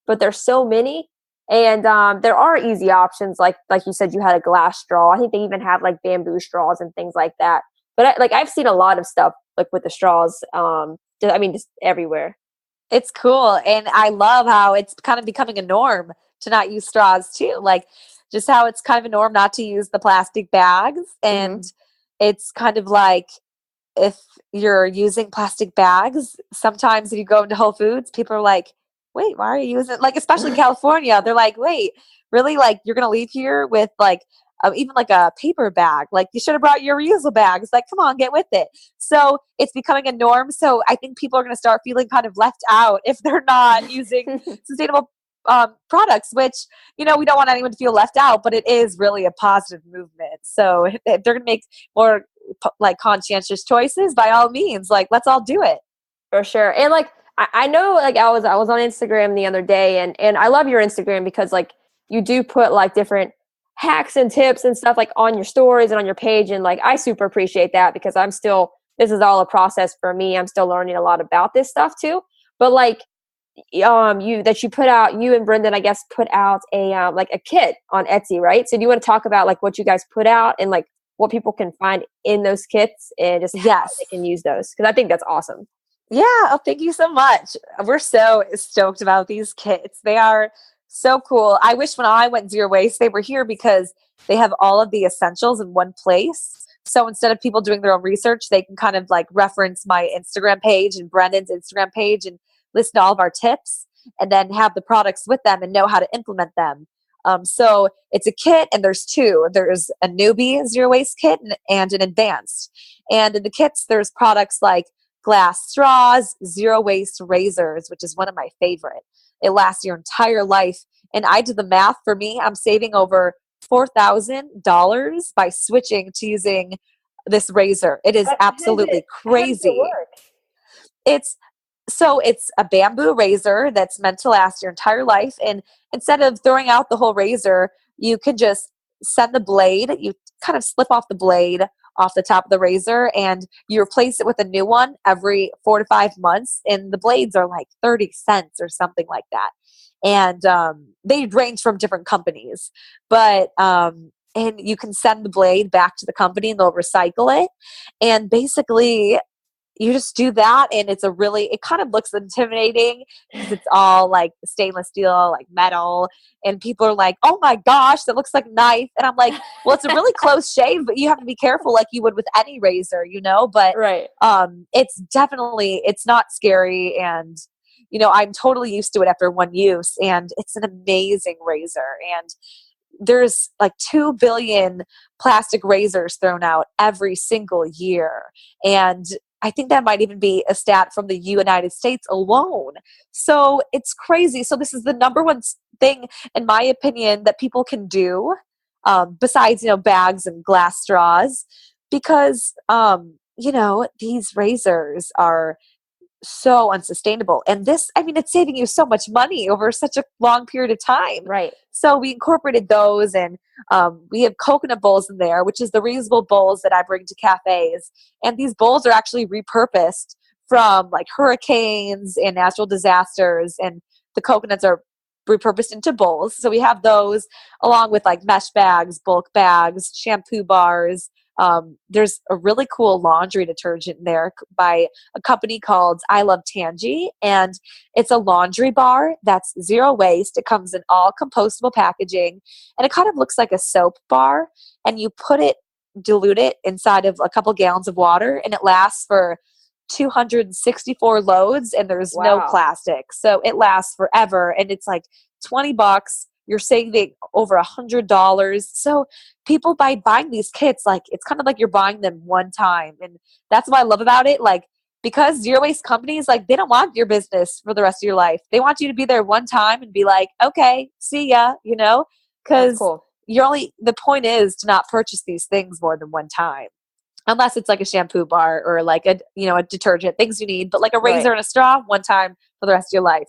A: but there's so many. And there are easy options, like you said, you had a glass straw. I think they even have like bamboo straws and things like that. But I've seen a lot of stuff like with the straws. Just everywhere.
B: It's cool, and I love how it's kind of becoming a norm to not use straws too. Like just how it's kind of a norm not to use the plastic bags, and it's kind of like if you're using plastic bags, sometimes if you go into Whole Foods, people are like, wait, why are you using, like, especially in California, they're like, wait, really? Like, you're going to leave here with like even like a paper bag. Like you should have brought your reusable bags. Like, come on, get with it. So it's becoming a norm. So I think people are going to start feeling kind of left out if they're not using sustainable products, which, we don't want anyone to feel left out, but it is really a positive movement. So if they're going to make more like conscientious choices, by all means, like let's all do it.
A: For sure. And like, I know, like I was on Instagram the other day, and I love your Instagram because like you do put like different hacks and tips and stuff like on your stories and on your page. And like, I super appreciate that because this is all a process for me. I'm still learning a lot about this stuff too. But like, you and Brendan, I guess, put out a like a kit on Etsy, right? So do you want to talk about like what you guys put out and like what people can find in those kits and just how they can use those? Because I think that's awesome.
B: Yeah. Oh, thank you so much. We're so stoked about these kits. They are so cool. I wish when I went zero waste, they were here because they have all of the essentials in one place. So instead of people doing their own research, they can kind of like reference my Instagram page and Brendan's Instagram page and listen to all of our tips and then have the products with them and know how to implement them. So it's a kit and there's two. There's a newbie zero waste kit and an advanced. And in the kits, there's products like glass straws, zero waste razors, which is one of my favorite. It lasts your entire life. And I did the math. For me, I'm saving over $4,000 by switching to using this razor. It is absolutely crazy. It's a bamboo razor that's meant to last your entire life. And instead of throwing out the whole razor, you can just send the blade. You kind of slip off the blade off the top of the razor and you replace it with a new one every 4 to 5 months. And the blades are like 30 cents or something like that. And they range from different companies, but and you can send the blade back to the company and they'll recycle it. And basically you just do that and it kind of looks intimidating because it's all like stainless steel, like metal, and people are like, oh my gosh, that looks like a knife. And I'm like, well, it's a really close shave, but you have to be careful like you would with any razor, but
A: right.
B: It's not scary. And I'm totally used to it after one use, and it's an amazing razor. And there's like 2 billion plastic razors thrown out every single year. And I think that might even be a stat from the United States alone. So it's crazy. So this is the number one thing, in my opinion, that people can do besides, bags and glass straws, because, these razors are so unsustainable. And it's saving you so much money over such a long period of time.
A: Right.
B: So we incorporated those, and we have coconut bowls in there, which is the reusable bowls that I bring to cafes. And these bowls are actually repurposed from like hurricanes and natural disasters, and the coconuts are repurposed into bowls. So we have those along with like mesh bags, bulk bags, shampoo bars. There's a really cool laundry detergent in there by a company called I Love Tangy, and it's a laundry bar that's zero waste. It comes in all compostable packaging, and it kind of looks like a soap bar, and you dilute it inside of a couple gallons of water, and it lasts for 264 loads, and there's no plastic. So it lasts forever, and it's like $20. You're saving over $100. So people, by buying these kits, like it's kind of like you're buying them one time. And that's what I love about it. Like, because zero waste companies, like they don't want your business for the rest of your life. They want you to be there one time and be like, okay, see ya, because the point is to not purchase these things more than one time. Unless it's like a shampoo bar or like a detergent, things you need, but like a razor and a straw, one time for the rest of your life.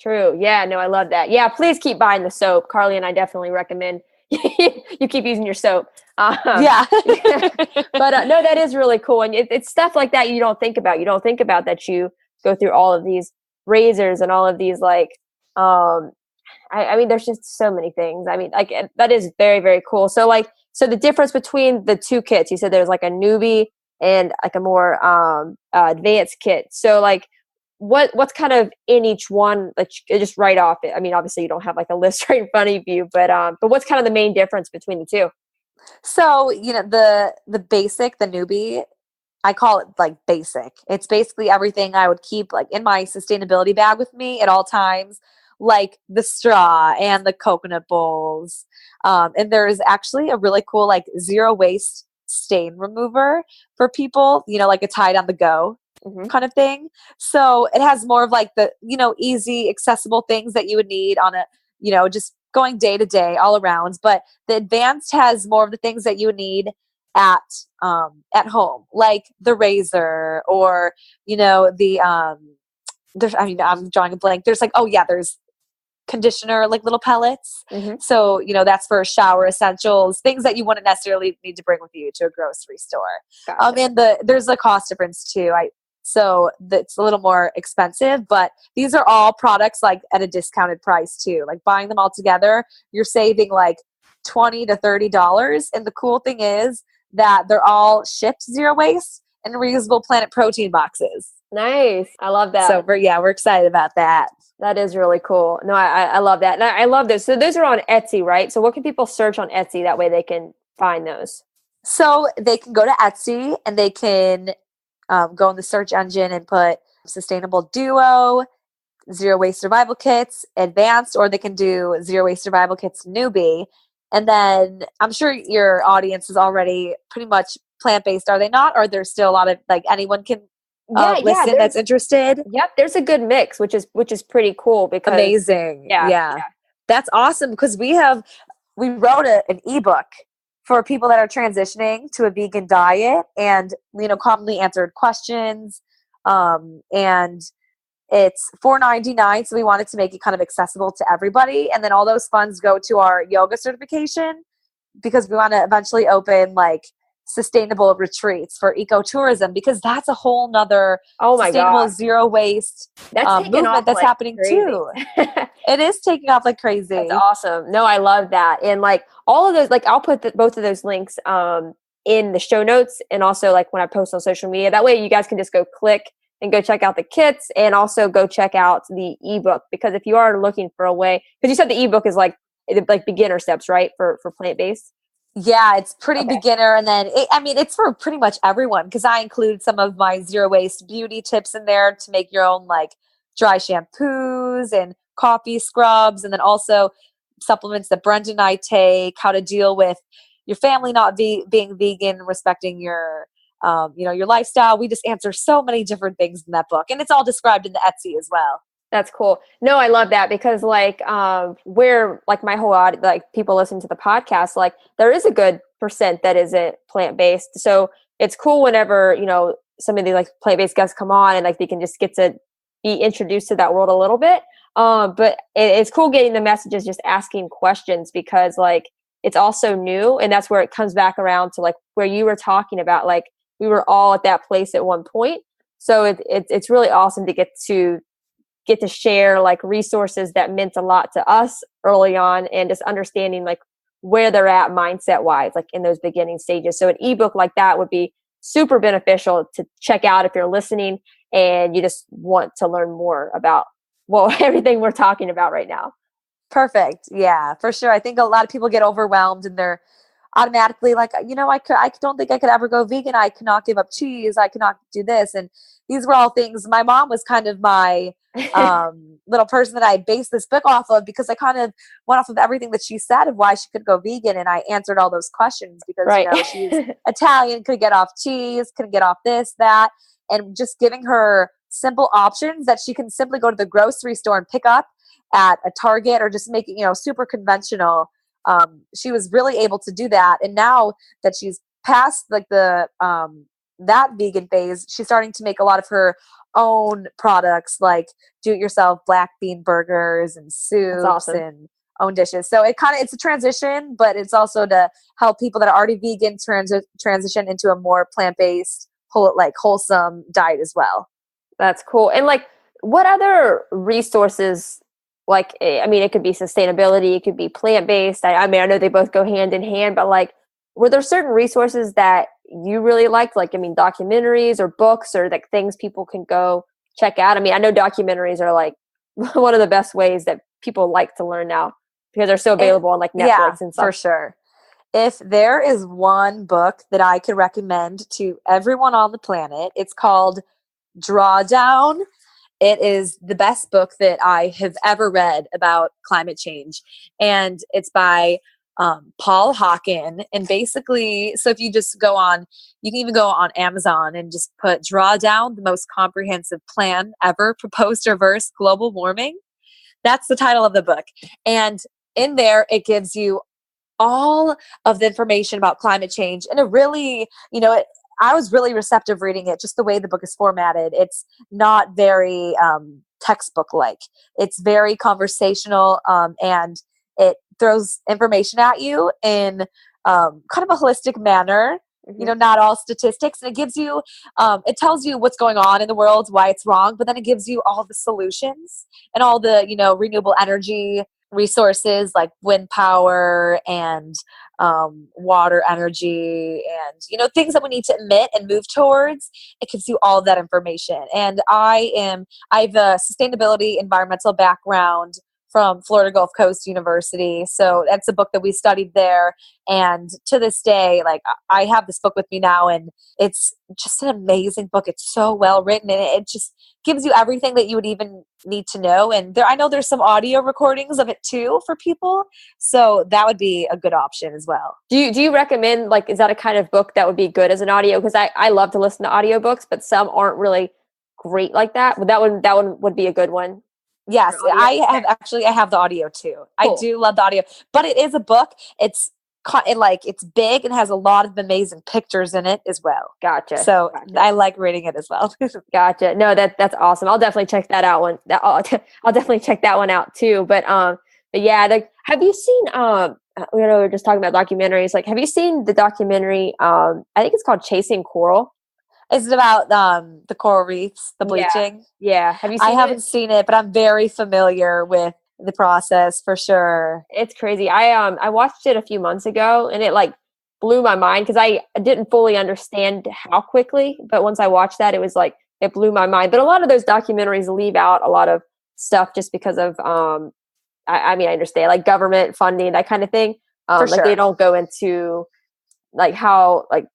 A: True. Yeah, no, I love that. Yeah, please keep buying the soap. Carly and I definitely recommend you keep using your soap.
B: Yeah.
A: But no, that is really cool. And it's stuff like that you don't think about. You don't think about that you go through all of these razors and all of these like, there's just so many things. That is very, very cool. So so the difference between the two kits, you said there's like a newbie and like a more advanced kit. So like, what's kind of in each one that you just write off it? Obviously you don't have like a list right in front of you, but what's kind of the main difference between the two?
B: So, the basic, the newbie, I call it like basic. It's basically everything I would keep like in my sustainability bag with me at all times. like the straw and the coconut bowls. And there's actually a really cool like zero waste stain remover for people, like a Tide on the go kind of thing. So it has more of like the, easy, accessible things that you would need on a, just going day to day all around. But the advanced has more of the things that you would need at home, like the razor or, there's, I'm drawing a blank. There's like, there's conditioner, like little pellets. So, that's for shower essentials, things that you wouldn't necessarily need to bring with you to a grocery store.
A: Gotcha.
B: And there's a cost difference too. So it's a little more expensive, but these are all products like at a discounted price too. Like buying them all together, you're saving like $20 to $30. And the cool thing is that they're all shipped zero waste and reusable Planet Protein boxes.
A: Nice. I love that.
B: So we're excited about that.
A: That is really cool. No, I love that. And I love those. So those are on Etsy, right? So what can people search on Etsy? That way they can find those.
B: So they can go to Etsy and they can go in the search engine and put Sustainable Duo, Zero Waste Survival Kits, Advanced, or they can do Zero Waste Survival Kits Newbie. And then I'm sure your audience is already pretty much plant-based, are they not? Or there's still a lot of like anyone can listen that's interested?
A: Yep, there's a good mix, which is pretty cool because
B: amazing. Yeah. That's awesome because we wrote an ebook for people that are transitioning to a vegan diet and, commonly answered questions. And it's $4.99. So we wanted to make it kind of accessible to everybody. And then all those funds go to our yoga certification because we want to eventually open like sustainable retreats for ecotourism because that's a whole nother sustainable zero waste movement that's happening too. It is taking off like crazy.
A: That's awesome. No, I love that. And like all of those, like I'll put both of those links in the show notes and also like when I post on social media. That way you guys can just go click and go check out the kits and also go check out the ebook because if you are looking for a way, because you said the ebook is like beginner steps, right? For plant-based.
B: Yeah, it's pretty beginner. And then, it's for pretty much everyone because I include some of my zero waste beauty tips in there to make your own like dry shampoos and coffee scrubs. And then also supplements that Brenda and I take, how to deal with your family not being vegan, respecting your, your lifestyle. We just answer so many different things in that book. And it's all described in the Etsy as well.
A: That's cool. No, I love that because like we're like my whole audience, like people listening to the podcast, like there is a good percent that isn't plant-based. So it's cool whenever, some of the like plant-based guests come on and like they can just get to be introduced to that world a little bit. But it's cool getting the messages, just asking questions because like it's also new. And that's where it comes back around to like where you were talking about, like we were all at that place at one point. So it's really awesome to get to share like resources that meant a lot to us early on and just understanding like where they're at mindset wise, like in those beginning stages. So an ebook like that would be super beneficial to check out if you're listening and you just want to learn more about, everything we're talking about right now.
B: Perfect. Yeah, for sure. I think a lot of people get overwhelmed and they're automatically like, I don't think I could ever go vegan. I cannot give up cheese. I cannot do this. And these were all things. My mom was kind of my little person that I based this book off of because I kind of went off of everything that she said of why she could go vegan. And I answered all those questions because, she's Italian, could get off cheese, could get off this, that, and just giving her simple options that she can simply go to the grocery store and pick up at a Target or just make it, super conventional. She was really able to do that. And now that she's past like the that vegan phase, she's starting to make a lot of her own products, like do-it-yourself black bean burgers and soups and own dishes. So it's a transition, but it's also to help people that are already vegan transition into a more plant-based, wholesome diet as well.
A: That's cool. And like, what other resources? Like, it could be sustainability, it could be plant-based. I know they both go hand in hand, but like, were there certain resources that you really liked? Like, documentaries or books or like things people can go check out. I know documentaries are like one of the best ways that people like to learn now because they're so available on like Netflix and stuff.
B: For sure. If there is one book that I could recommend to everyone on the planet, it's called Drawdown. it is the best book that I have ever read about climate change. And it's by Paul Hawken. And basically, so if you just go on, you can even go on Amazon and just draw down the most comprehensive plan ever proposed to reverse global warming. That's the title of the book. And in there, it gives you all of the information about climate change in a really, I was really receptive reading it, just the way the book is formatted. It's not very textbook like. It's very conversational, and it throws information at you in kind of a holistic manner. Not all statistics. And it gives you, it tells you what's going on in the world, why it's wrong, but then it gives you all the solutions and all the, renewable energy resources like wind power and water energy and, things that we need to emit and move towards. It gives you all of that information. And I have a sustainability environmental background from Florida Gulf Coast University. So that's a book that we studied there. And to this day, like I have this book with me now, and it's just an amazing book. It's so well written, and it just gives you everything that you would even need to know. And I know there's some audio recordings of it too for people. So that would be a good option as well.
A: Do you recommend, like, is that a kind of book that would be good as an audio? Because I love to listen to audiobooks, but some aren't really great like that. But that one would be a good one.
B: Yes, I have the audio too. Cool. I do love the audio, but it is a book. It's big and has a lot of amazing pictures in it as well.
A: Gotcha.
B: So I like reading it as well.
A: Gotcha. No, that's awesome. I'll definitely check that out. I'll definitely check that one out too. But yeah, have you seen we're just talking about documentaries. Like, have you seen the documentary? I think it's called Chasing Coral.
B: Is it about the coral reefs, the bleaching?
A: Yeah. Have you seen it?
B: I haven't seen it, but I'm very familiar with the process for sure.
A: It's crazy. I watched it a few months ago, and it like blew my mind because I didn't fully understand how quickly, but once I watched that, it was like it blew my mind. But a lot of those documentaries leave out a lot of stuff just because of I understand, like government funding, that kind of thing.
B: For
A: like
B: sure.
A: They don't go into like how like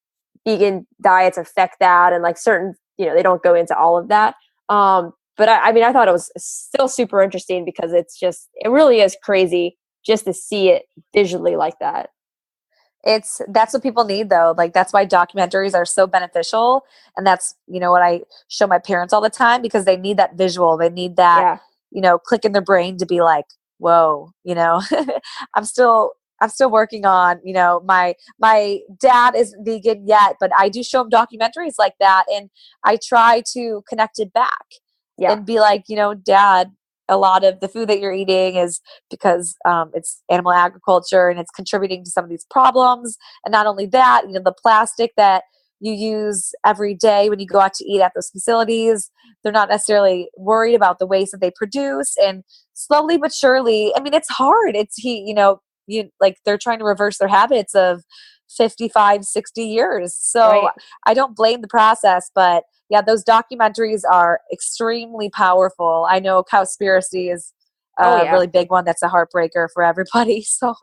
A: vegan diets affect that, and like certain, they don't go into all of that. But I thought it was still super interesting because it really is crazy just to see it visually like that.
B: That's what people need though. Like that's why documentaries are so beneficial. And that's, what I show my parents all the time, because they need that visual. They need that, click in their brain to be like, whoa, I'm still working on, my dad isn't vegan yet, but I do show him documentaries like that. And I try to connect it back and be like, Dad, a lot of the food that you're eating is because it's animal agriculture and it's contributing to some of these problems. And not only that, the plastic that you use every day when you go out to eat at those facilities, they're not necessarily worried about the waste that they produce. And slowly but surely, it's hard. They're trying to reverse their habits of 55, 60 years. So I don't blame the process, but yeah, those documentaries are extremely powerful. I know Cowspiracy is a really big one. That's a heartbreaker for everybody. So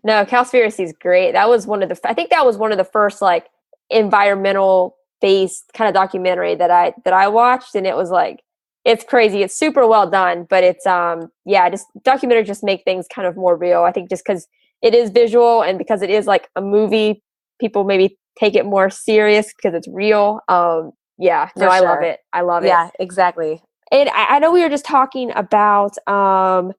A: no, Cowspiracy is great. That was I think that was one of the first like environmental based kind of documentary that I watched, and it was like, it's crazy. It's super well done, but it's just documentaries just make things kind of more real. I think just because it is visual and because it is like a movie, people maybe take it more serious because it's real. I love it. I love it.
B: Yeah, exactly.
A: And I know we were just talking about the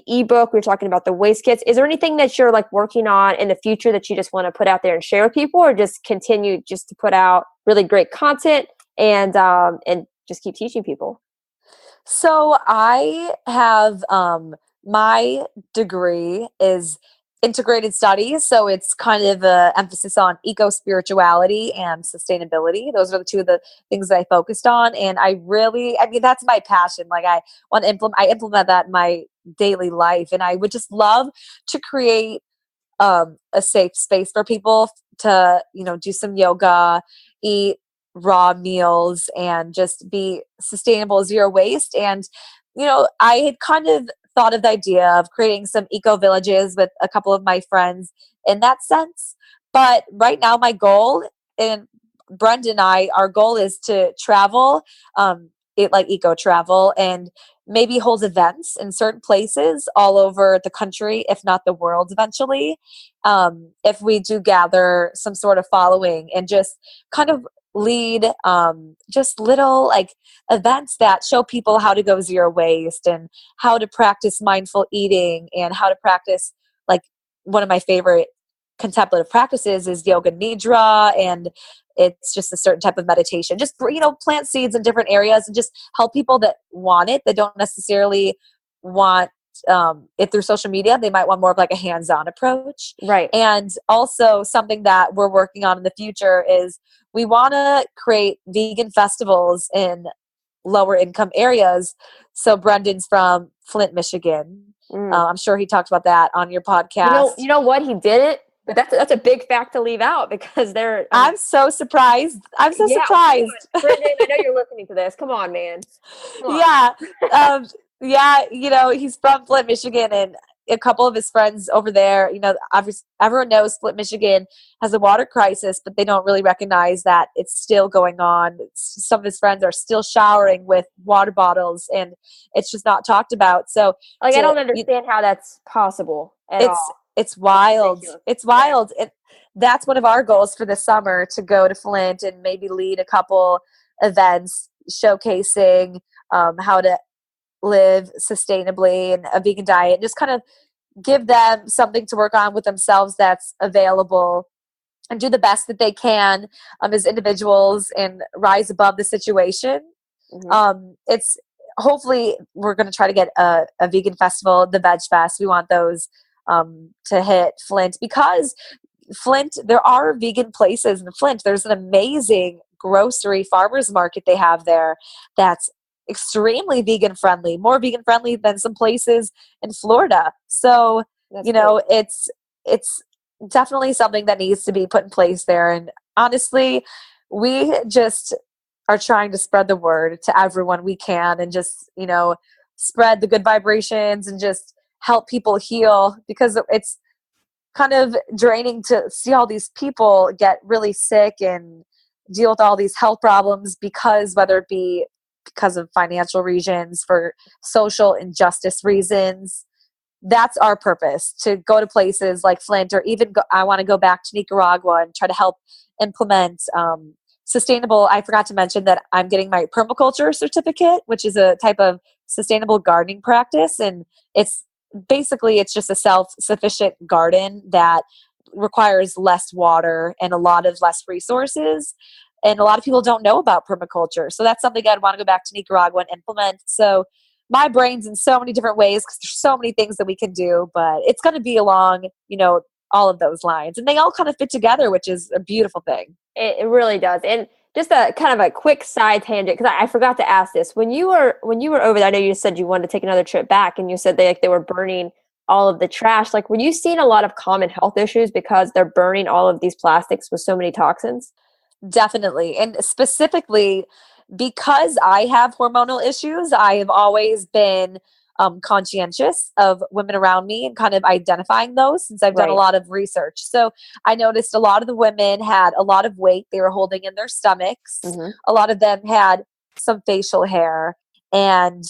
A: ebook. We were talking about the waste kits. Is there anything that you're like working on in the future that you just want to put out there and share with people, or just continue just to put out really great content and just keep teaching people?
B: So I have my degree is integrated studies. So it's kind of an emphasis on eco-spirituality and sustainability. Those are the two of the things that I focused on. And that's my passion. Like I implement that in my daily life. And I would just love to create a safe space for people to, do some yoga, eat raw meals, and just be sustainable, zero waste. And, I had kind of thought of the idea of creating some eco villages with a couple of my friends in that sense. But right now my goal, and Brenda and our goal is to travel like eco travel and maybe holds events in certain places all over the country, if not the world eventually. If we do gather some sort of following and just kind of lead just little like events that show people how to go zero waste and how to practice mindful eating and how to practice, like, one of my favorite contemplative practices is yoga nidra, and it's just a certain type of meditation. Just, plant seeds in different areas and just help people that want it, that don't necessarily want it through social media. They might want more of like a hands-on approach.
A: Right.
B: And also something that we're working on in the future is we want to create vegan festivals in lower income areas. So Brendan's from Flint, Michigan. I'm sure he talked about that on your podcast.
A: You know what? He did it. But that's a big fact to leave out because they're.
B: I'm so surprised. I'm so surprised.
A: Brendan, I know you're listening to this. Come on, man. Come
B: on. Yeah. He's from Flint, Michigan, and a couple of his friends over there. Obviously, everyone knows Flint, Michigan has a water crisis, but they don't really recognize that it's still going on. Some of his friends are still showering with water bottles, and it's just not talked about. So,
A: I don't understand how that's possible at all.
B: It's wild. It's wild. Yeah. That's one of our goals for the summer, to go to Flint and maybe lead a couple events showcasing how to live sustainably and a vegan diet, and just kind of give them something to work on with themselves that's available, and do the best that they can as individuals and rise above the situation. It's hopefully we're going to try to get a vegan festival, the Veg Fest. We want those to hit Flint, because Flint, there are vegan places in Flint. There's an amazing grocery farmers market they have there that's extremely vegan friendly, more vegan friendly than some places in Florida. So, cool. It's definitely something that needs to be put in place there. And honestly, we just are trying to spread the word to everyone we can, and just, spread the good vibrations and just help people heal, because it's kind of draining to see all these people get really sick and deal with all these health problems, because whether it be because of financial reasons, for social injustice reasons. That's our purpose, to go to places like Flint, or even I want to go back to Nicaragua and try to help implement sustainable. I forgot to mention that I'm getting my permaculture certificate, which is a type of sustainable gardening practice. And it's just a self-sufficient garden that requires less water and a lot of less resources. And a lot of people don't know about permaculture. So that's something I'd want to go back to Nicaragua and implement. So my brain's in so many different ways, because there's so many things that we can do, but it's going to be along, all of those lines. And they all kind of fit together, which is a beautiful thing.
A: It really does. And just a kind of a quick side tangent, because I forgot to ask this. When you were over there, I know you said you wanted to take another trip back, and you said they were burning all of the trash. Like, were you seeing a lot of common health issues because they're burning all of these plastics with so many toxins?
B: Definitely. And specifically, because I have hormonal issues, I have always been conscientious of women around me and kind of identifying those, since I've done a lot of research. So I noticed a lot of the women had a lot of weight they were holding in their stomachs. A lot of them had some facial hair, and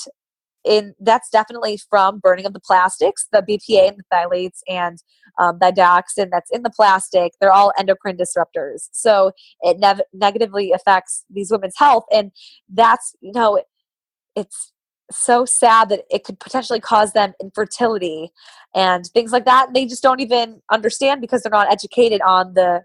B: that's definitely from burning of the plastics, the BPA and the phthalates and the dioxin that's in the plastic. They're all endocrine disruptors. So it negatively affects these women's health. And that's, it's so sad that it could potentially cause them infertility and things like that. And they just don't even understand, because they're not educated on the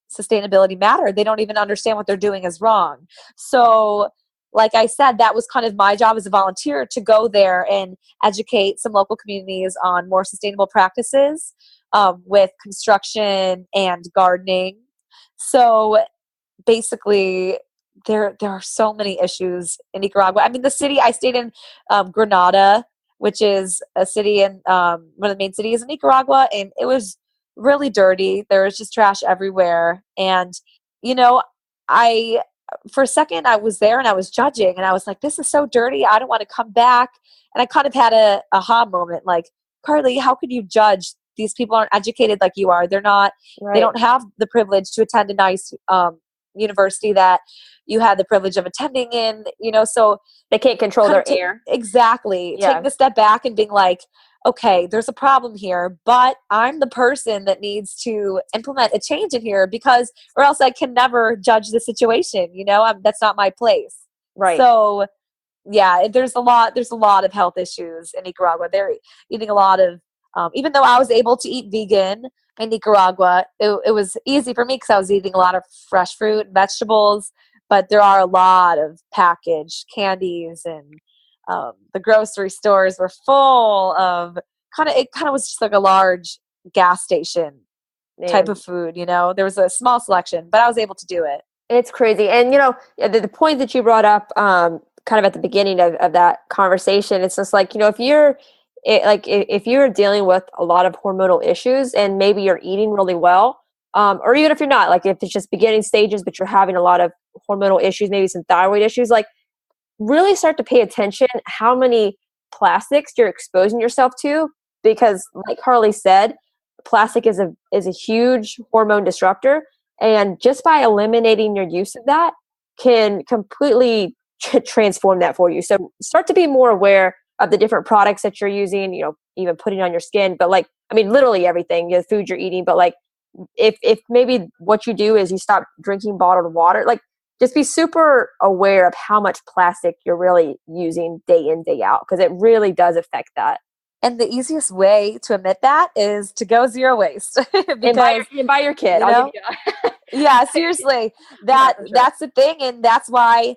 B: sustainability matter. They don't even understand what they're doing is wrong. So like I said, that was kind of my job as a volunteer, to go there and educate some local communities on more sustainable practices with construction and gardening. So basically, there are so many issues in Nicaragua. I mean, the city I stayed in, Granada, which is a city in one of the main cities in Nicaragua, and it was really dirty. There was just trash everywhere. And, for a second I was there and I was judging, and I was like, this is so dirty. I don't want to come back. And I kind of had a aha moment, like, Carly, how could you judge? These people aren't educated like you are. They're not, They don't have the privilege to attend a nice, university that you had the privilege of attending in, so
A: they can't control their air.
B: Exactly.
A: Yeah.
B: Taking a step back and being like, okay, there's a problem here, but I'm the person that needs to implement a change in here because, or else I can never judge the situation. That's not my place.
A: Right.
B: So yeah, there's a lot of health issues in Nicaragua. They're eating a lot of, even though I was able to eat vegan in Nicaragua, it was easy for me because I was eating a lot of fresh fruit and vegetables, but there are a lot of packaged candies, and the grocery stores were full of it kind of was just like a large gas station type of food. There was a small selection, but I was able to do it.
A: It's crazy. And, the point that you brought up kind of at the beginning of that conversation, it's just like, if you're dealing with a lot of hormonal issues and maybe you're eating really well, or even if you're not, like if it's just beginning stages, but you're having a lot of hormonal issues, maybe some thyroid issues, like really start to pay attention how many plastics you're exposing yourself to, because like Carly said, plastic is a huge hormone disruptor, and just by eliminating your use of that can completely transform that for you. So start to be more aware of the different products that you're using, even putting on your skin, but like, I mean, literally everything, the food you're eating, but like if maybe what you do is you stop drinking bottled water, like just be super aware of how much plastic you're really using day in, day out, because it really does affect that.
B: And the easiest way to admit that is to go zero waste.
A: Because, and buy your kid.
B: Yeah, seriously. That's the thing. And that's why,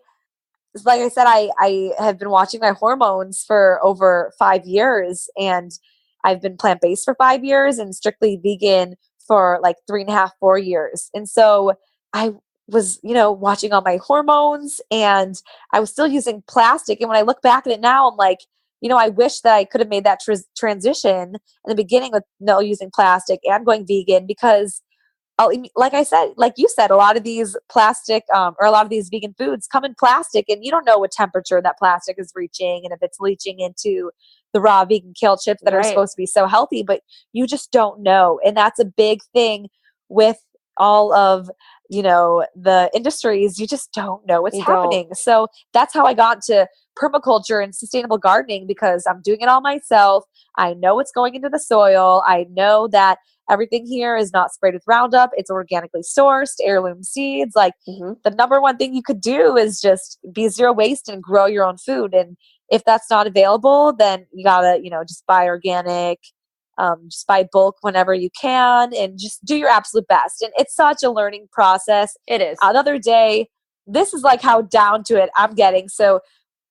B: like I said, I have been watching my hormones for over 5 years, and I've been plant-based for 5 years and strictly vegan for like 3.5, 4 years. And so I was, watching all my hormones, and I was still using plastic. And when I look back at it now, I'm like, I wish that I could have made that transition in the beginning with no using plastic and going vegan, because like I said, like you said, a lot of these plastic or a lot of these vegan foods come in plastic, and you don't know what temperature that plastic is reaching and if it's leaching into the raw vegan kale chips that are supposed to be so healthy, but you just don't know. And that's a big thing with all of, the industries. You just don't know what's happening. So that's how I got into permaculture and sustainable gardening, because I'm doing it all myself. I know what's going into the soil. I know that everything here is not sprayed with Roundup. It's organically sourced, heirloom seeds. Like the number one thing you could do is just be zero waste and grow your own food. And if that's not available, then you gotta, just buy organic, just buy bulk whenever you can, and just do your absolute best. And it's such a learning process.
A: It is.
B: Another day, this is like how down to it I'm getting. So,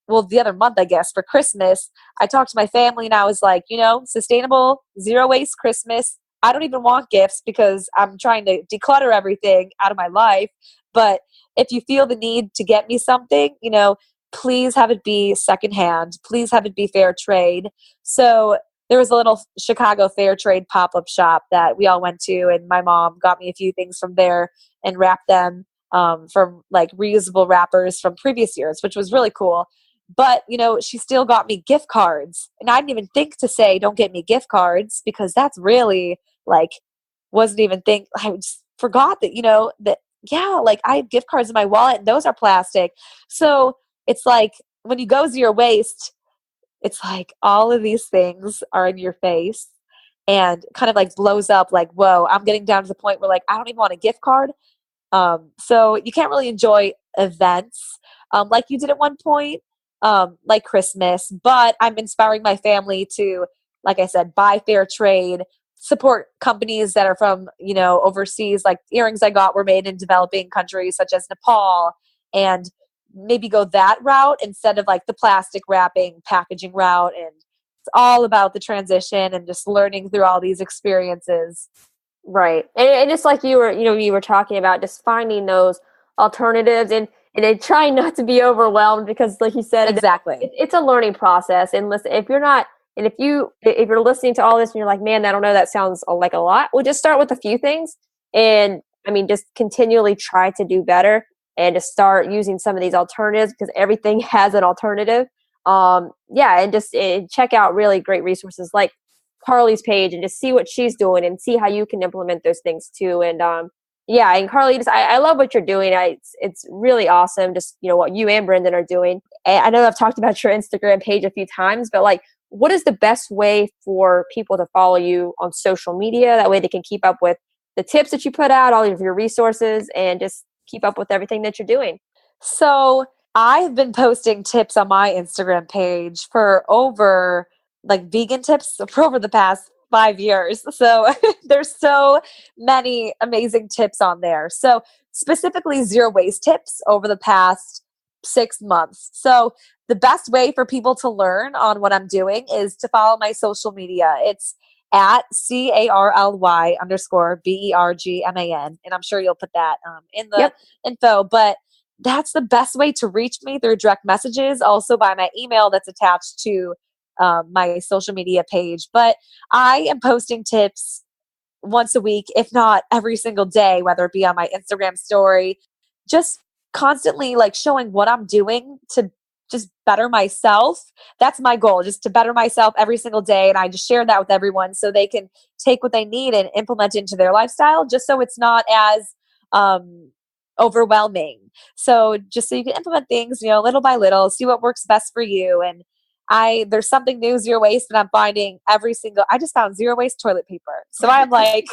B: well, the other month, I guess, for Christmas, I talked to my family and I was like, sustainable, zero waste Christmas. I don't even want gifts because I'm trying to declutter everything out of my life. But if you feel the need to get me something, please have it be secondhand. Please have it be fair trade. So there was a little Chicago fair trade pop-up shop that we all went to, and my mom got me a few things from there and wrapped them from like reusable wrappers from previous years, which was really cool. But, she still got me gift cards. And I didn't even think to say, don't get me gift cards, because that's really like, wasn't even think, I just forgot that, that, yeah, like I have gift cards in my wallet and those are plastic. So it's like when you go zero waste, it's like all of these things are in your face and kind of like blows up like, whoa, I'm getting down to the point where like, I don't even want a gift card. So you can't really enjoy events like you did at one point, like Christmas, but I'm inspiring my family to, like I said, buy fair trade, support companies that are from, overseas. Like earrings I got were made in developing countries such as Nepal, and maybe go that route instead of like the plastic wrapping packaging route. And it's all about the transition and just learning through all these experiences.
A: Right. And just like you were talking about, just finding those alternatives and then trying not to be overwhelmed, because like you said,
B: exactly,
A: it's a learning process. And listen, if you're not, and if you're listening to all this and you're like, man, I don't know, that sounds like a lot. Well, just start with a few things. And I mean, just continually try to do better and to start using some of these alternatives, because everything has an alternative. And just check out really great resources like Carly's page and just see what she's doing and see how you can implement those things too. And Yeah, and Carly, I love what you're doing. It's really awesome. Just what you and Brendan are doing. And I know I've talked about your Instagram page a few times, but like, what is the best way for people to follow you on social media? That way they can keep up with the tips that you put out, all of your resources, and just keep up with everything that you're doing.
B: So I've been posting tips on my Instagram page for over like vegan tips for over the past 5 years. So there's so many amazing tips on there. So specifically zero waste tips over the past 6 months. So the best way for people to learn on what I'm doing is to follow my social media. It's at CARLY_BERGMAN. And I'm sure you'll put that in the info. But that's the best way to reach me, through direct messages, also by my email that's attached to my social media page. But I am posting tips once a week, if not every single day, whether it be on my Instagram story, just constantly like showing what I'm doing to just better myself. That's my goal, just to better myself every single day. And I just share that with everyone so they can take what they need and implement into their lifestyle, just so it's not as overwhelming. So just so you can implement things, little by little, see what works best for you. And there's something new, zero waste, and I'm finding I just found zero waste toilet paper. So I'm like,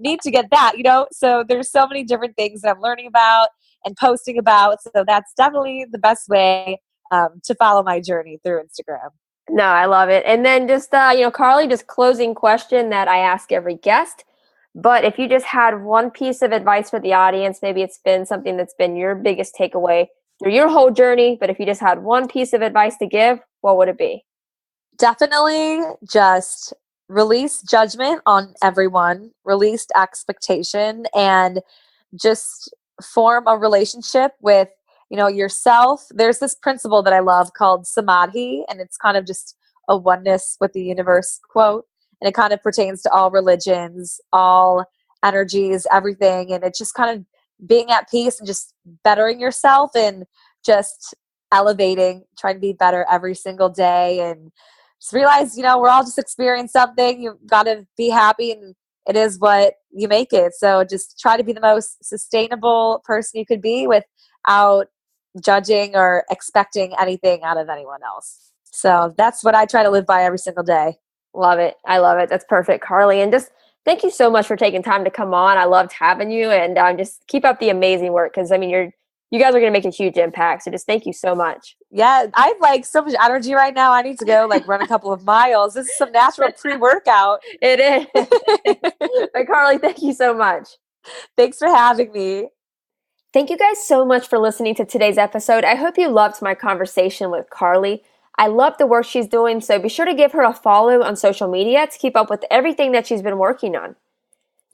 B: need to get that, So there's so many different things that I'm learning about and posting about. So that's definitely the best way to follow my journey through Instagram.
A: No, I love it. And then just, Carly, just closing question that I ask every guest. But if you just had one piece of advice for the audience, maybe it's been something that's been your biggest takeaway through your whole journey, but if you just had one piece of advice to give, what would it be?
B: Definitely just release judgment on everyone, release expectation, and just form a relationship with, yourself. There's this principle that I love called samadhi, and it's kind of just a oneness with the universe quote. And it kind of pertains to all religions, all energies, everything. And it's just kind of being at peace and just bettering yourself and just elevating, trying to be better every single day. And just realize, we're all just experiencing something. You've got to be happy, and it is what you make it. So just try to be the most sustainable person you could be without judging or expecting anything out of anyone else. So that's what I try to live by every single day.
A: Love it. I love it. That's perfect, Carly. And just thank you so much for taking time to come on. I loved having you, and just keep up the amazing work. Cause you guys are going to make a huge impact. So just thank you so much.
B: Yeah. I have like so much energy right now. I need to go like run a couple of miles. This is some natural pre-workout.
A: It is. But Carly, thank you so much.
B: Thanks for having me.
A: Thank you guys so much for listening to today's episode. I hope you loved my conversation with Carly. I love the work she's doing, so be sure to give her a follow on social media to keep up with everything that she's been working on.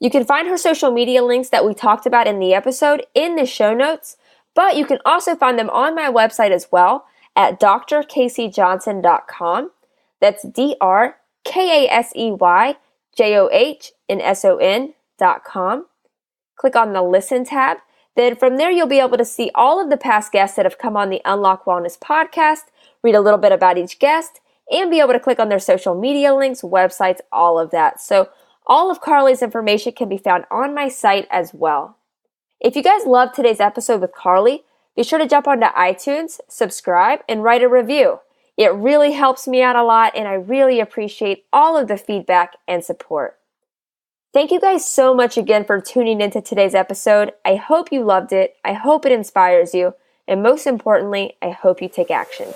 A: You can find her social media links that we talked about in the episode in the show notes, but you can also find them on my website as well at drkaseyjohnson.com. That's drkaseyjohnson.com. Click on the Listen tab. Then from there, you'll be able to see all of the past guests that have come on the Unlock Wellness podcast, read a little bit about each guest, and be able to click on their social media links, websites, all of that. So all of Carly's information can be found on my site as well. If you guys loved today's episode with Carly, be sure to jump onto iTunes, subscribe, and write a review. It really helps me out a lot, and I really appreciate all of the feedback and support. Thank you guys so much again for tuning into today's episode. I hope you loved it. I hope it inspires you. And most importantly, I hope you take action.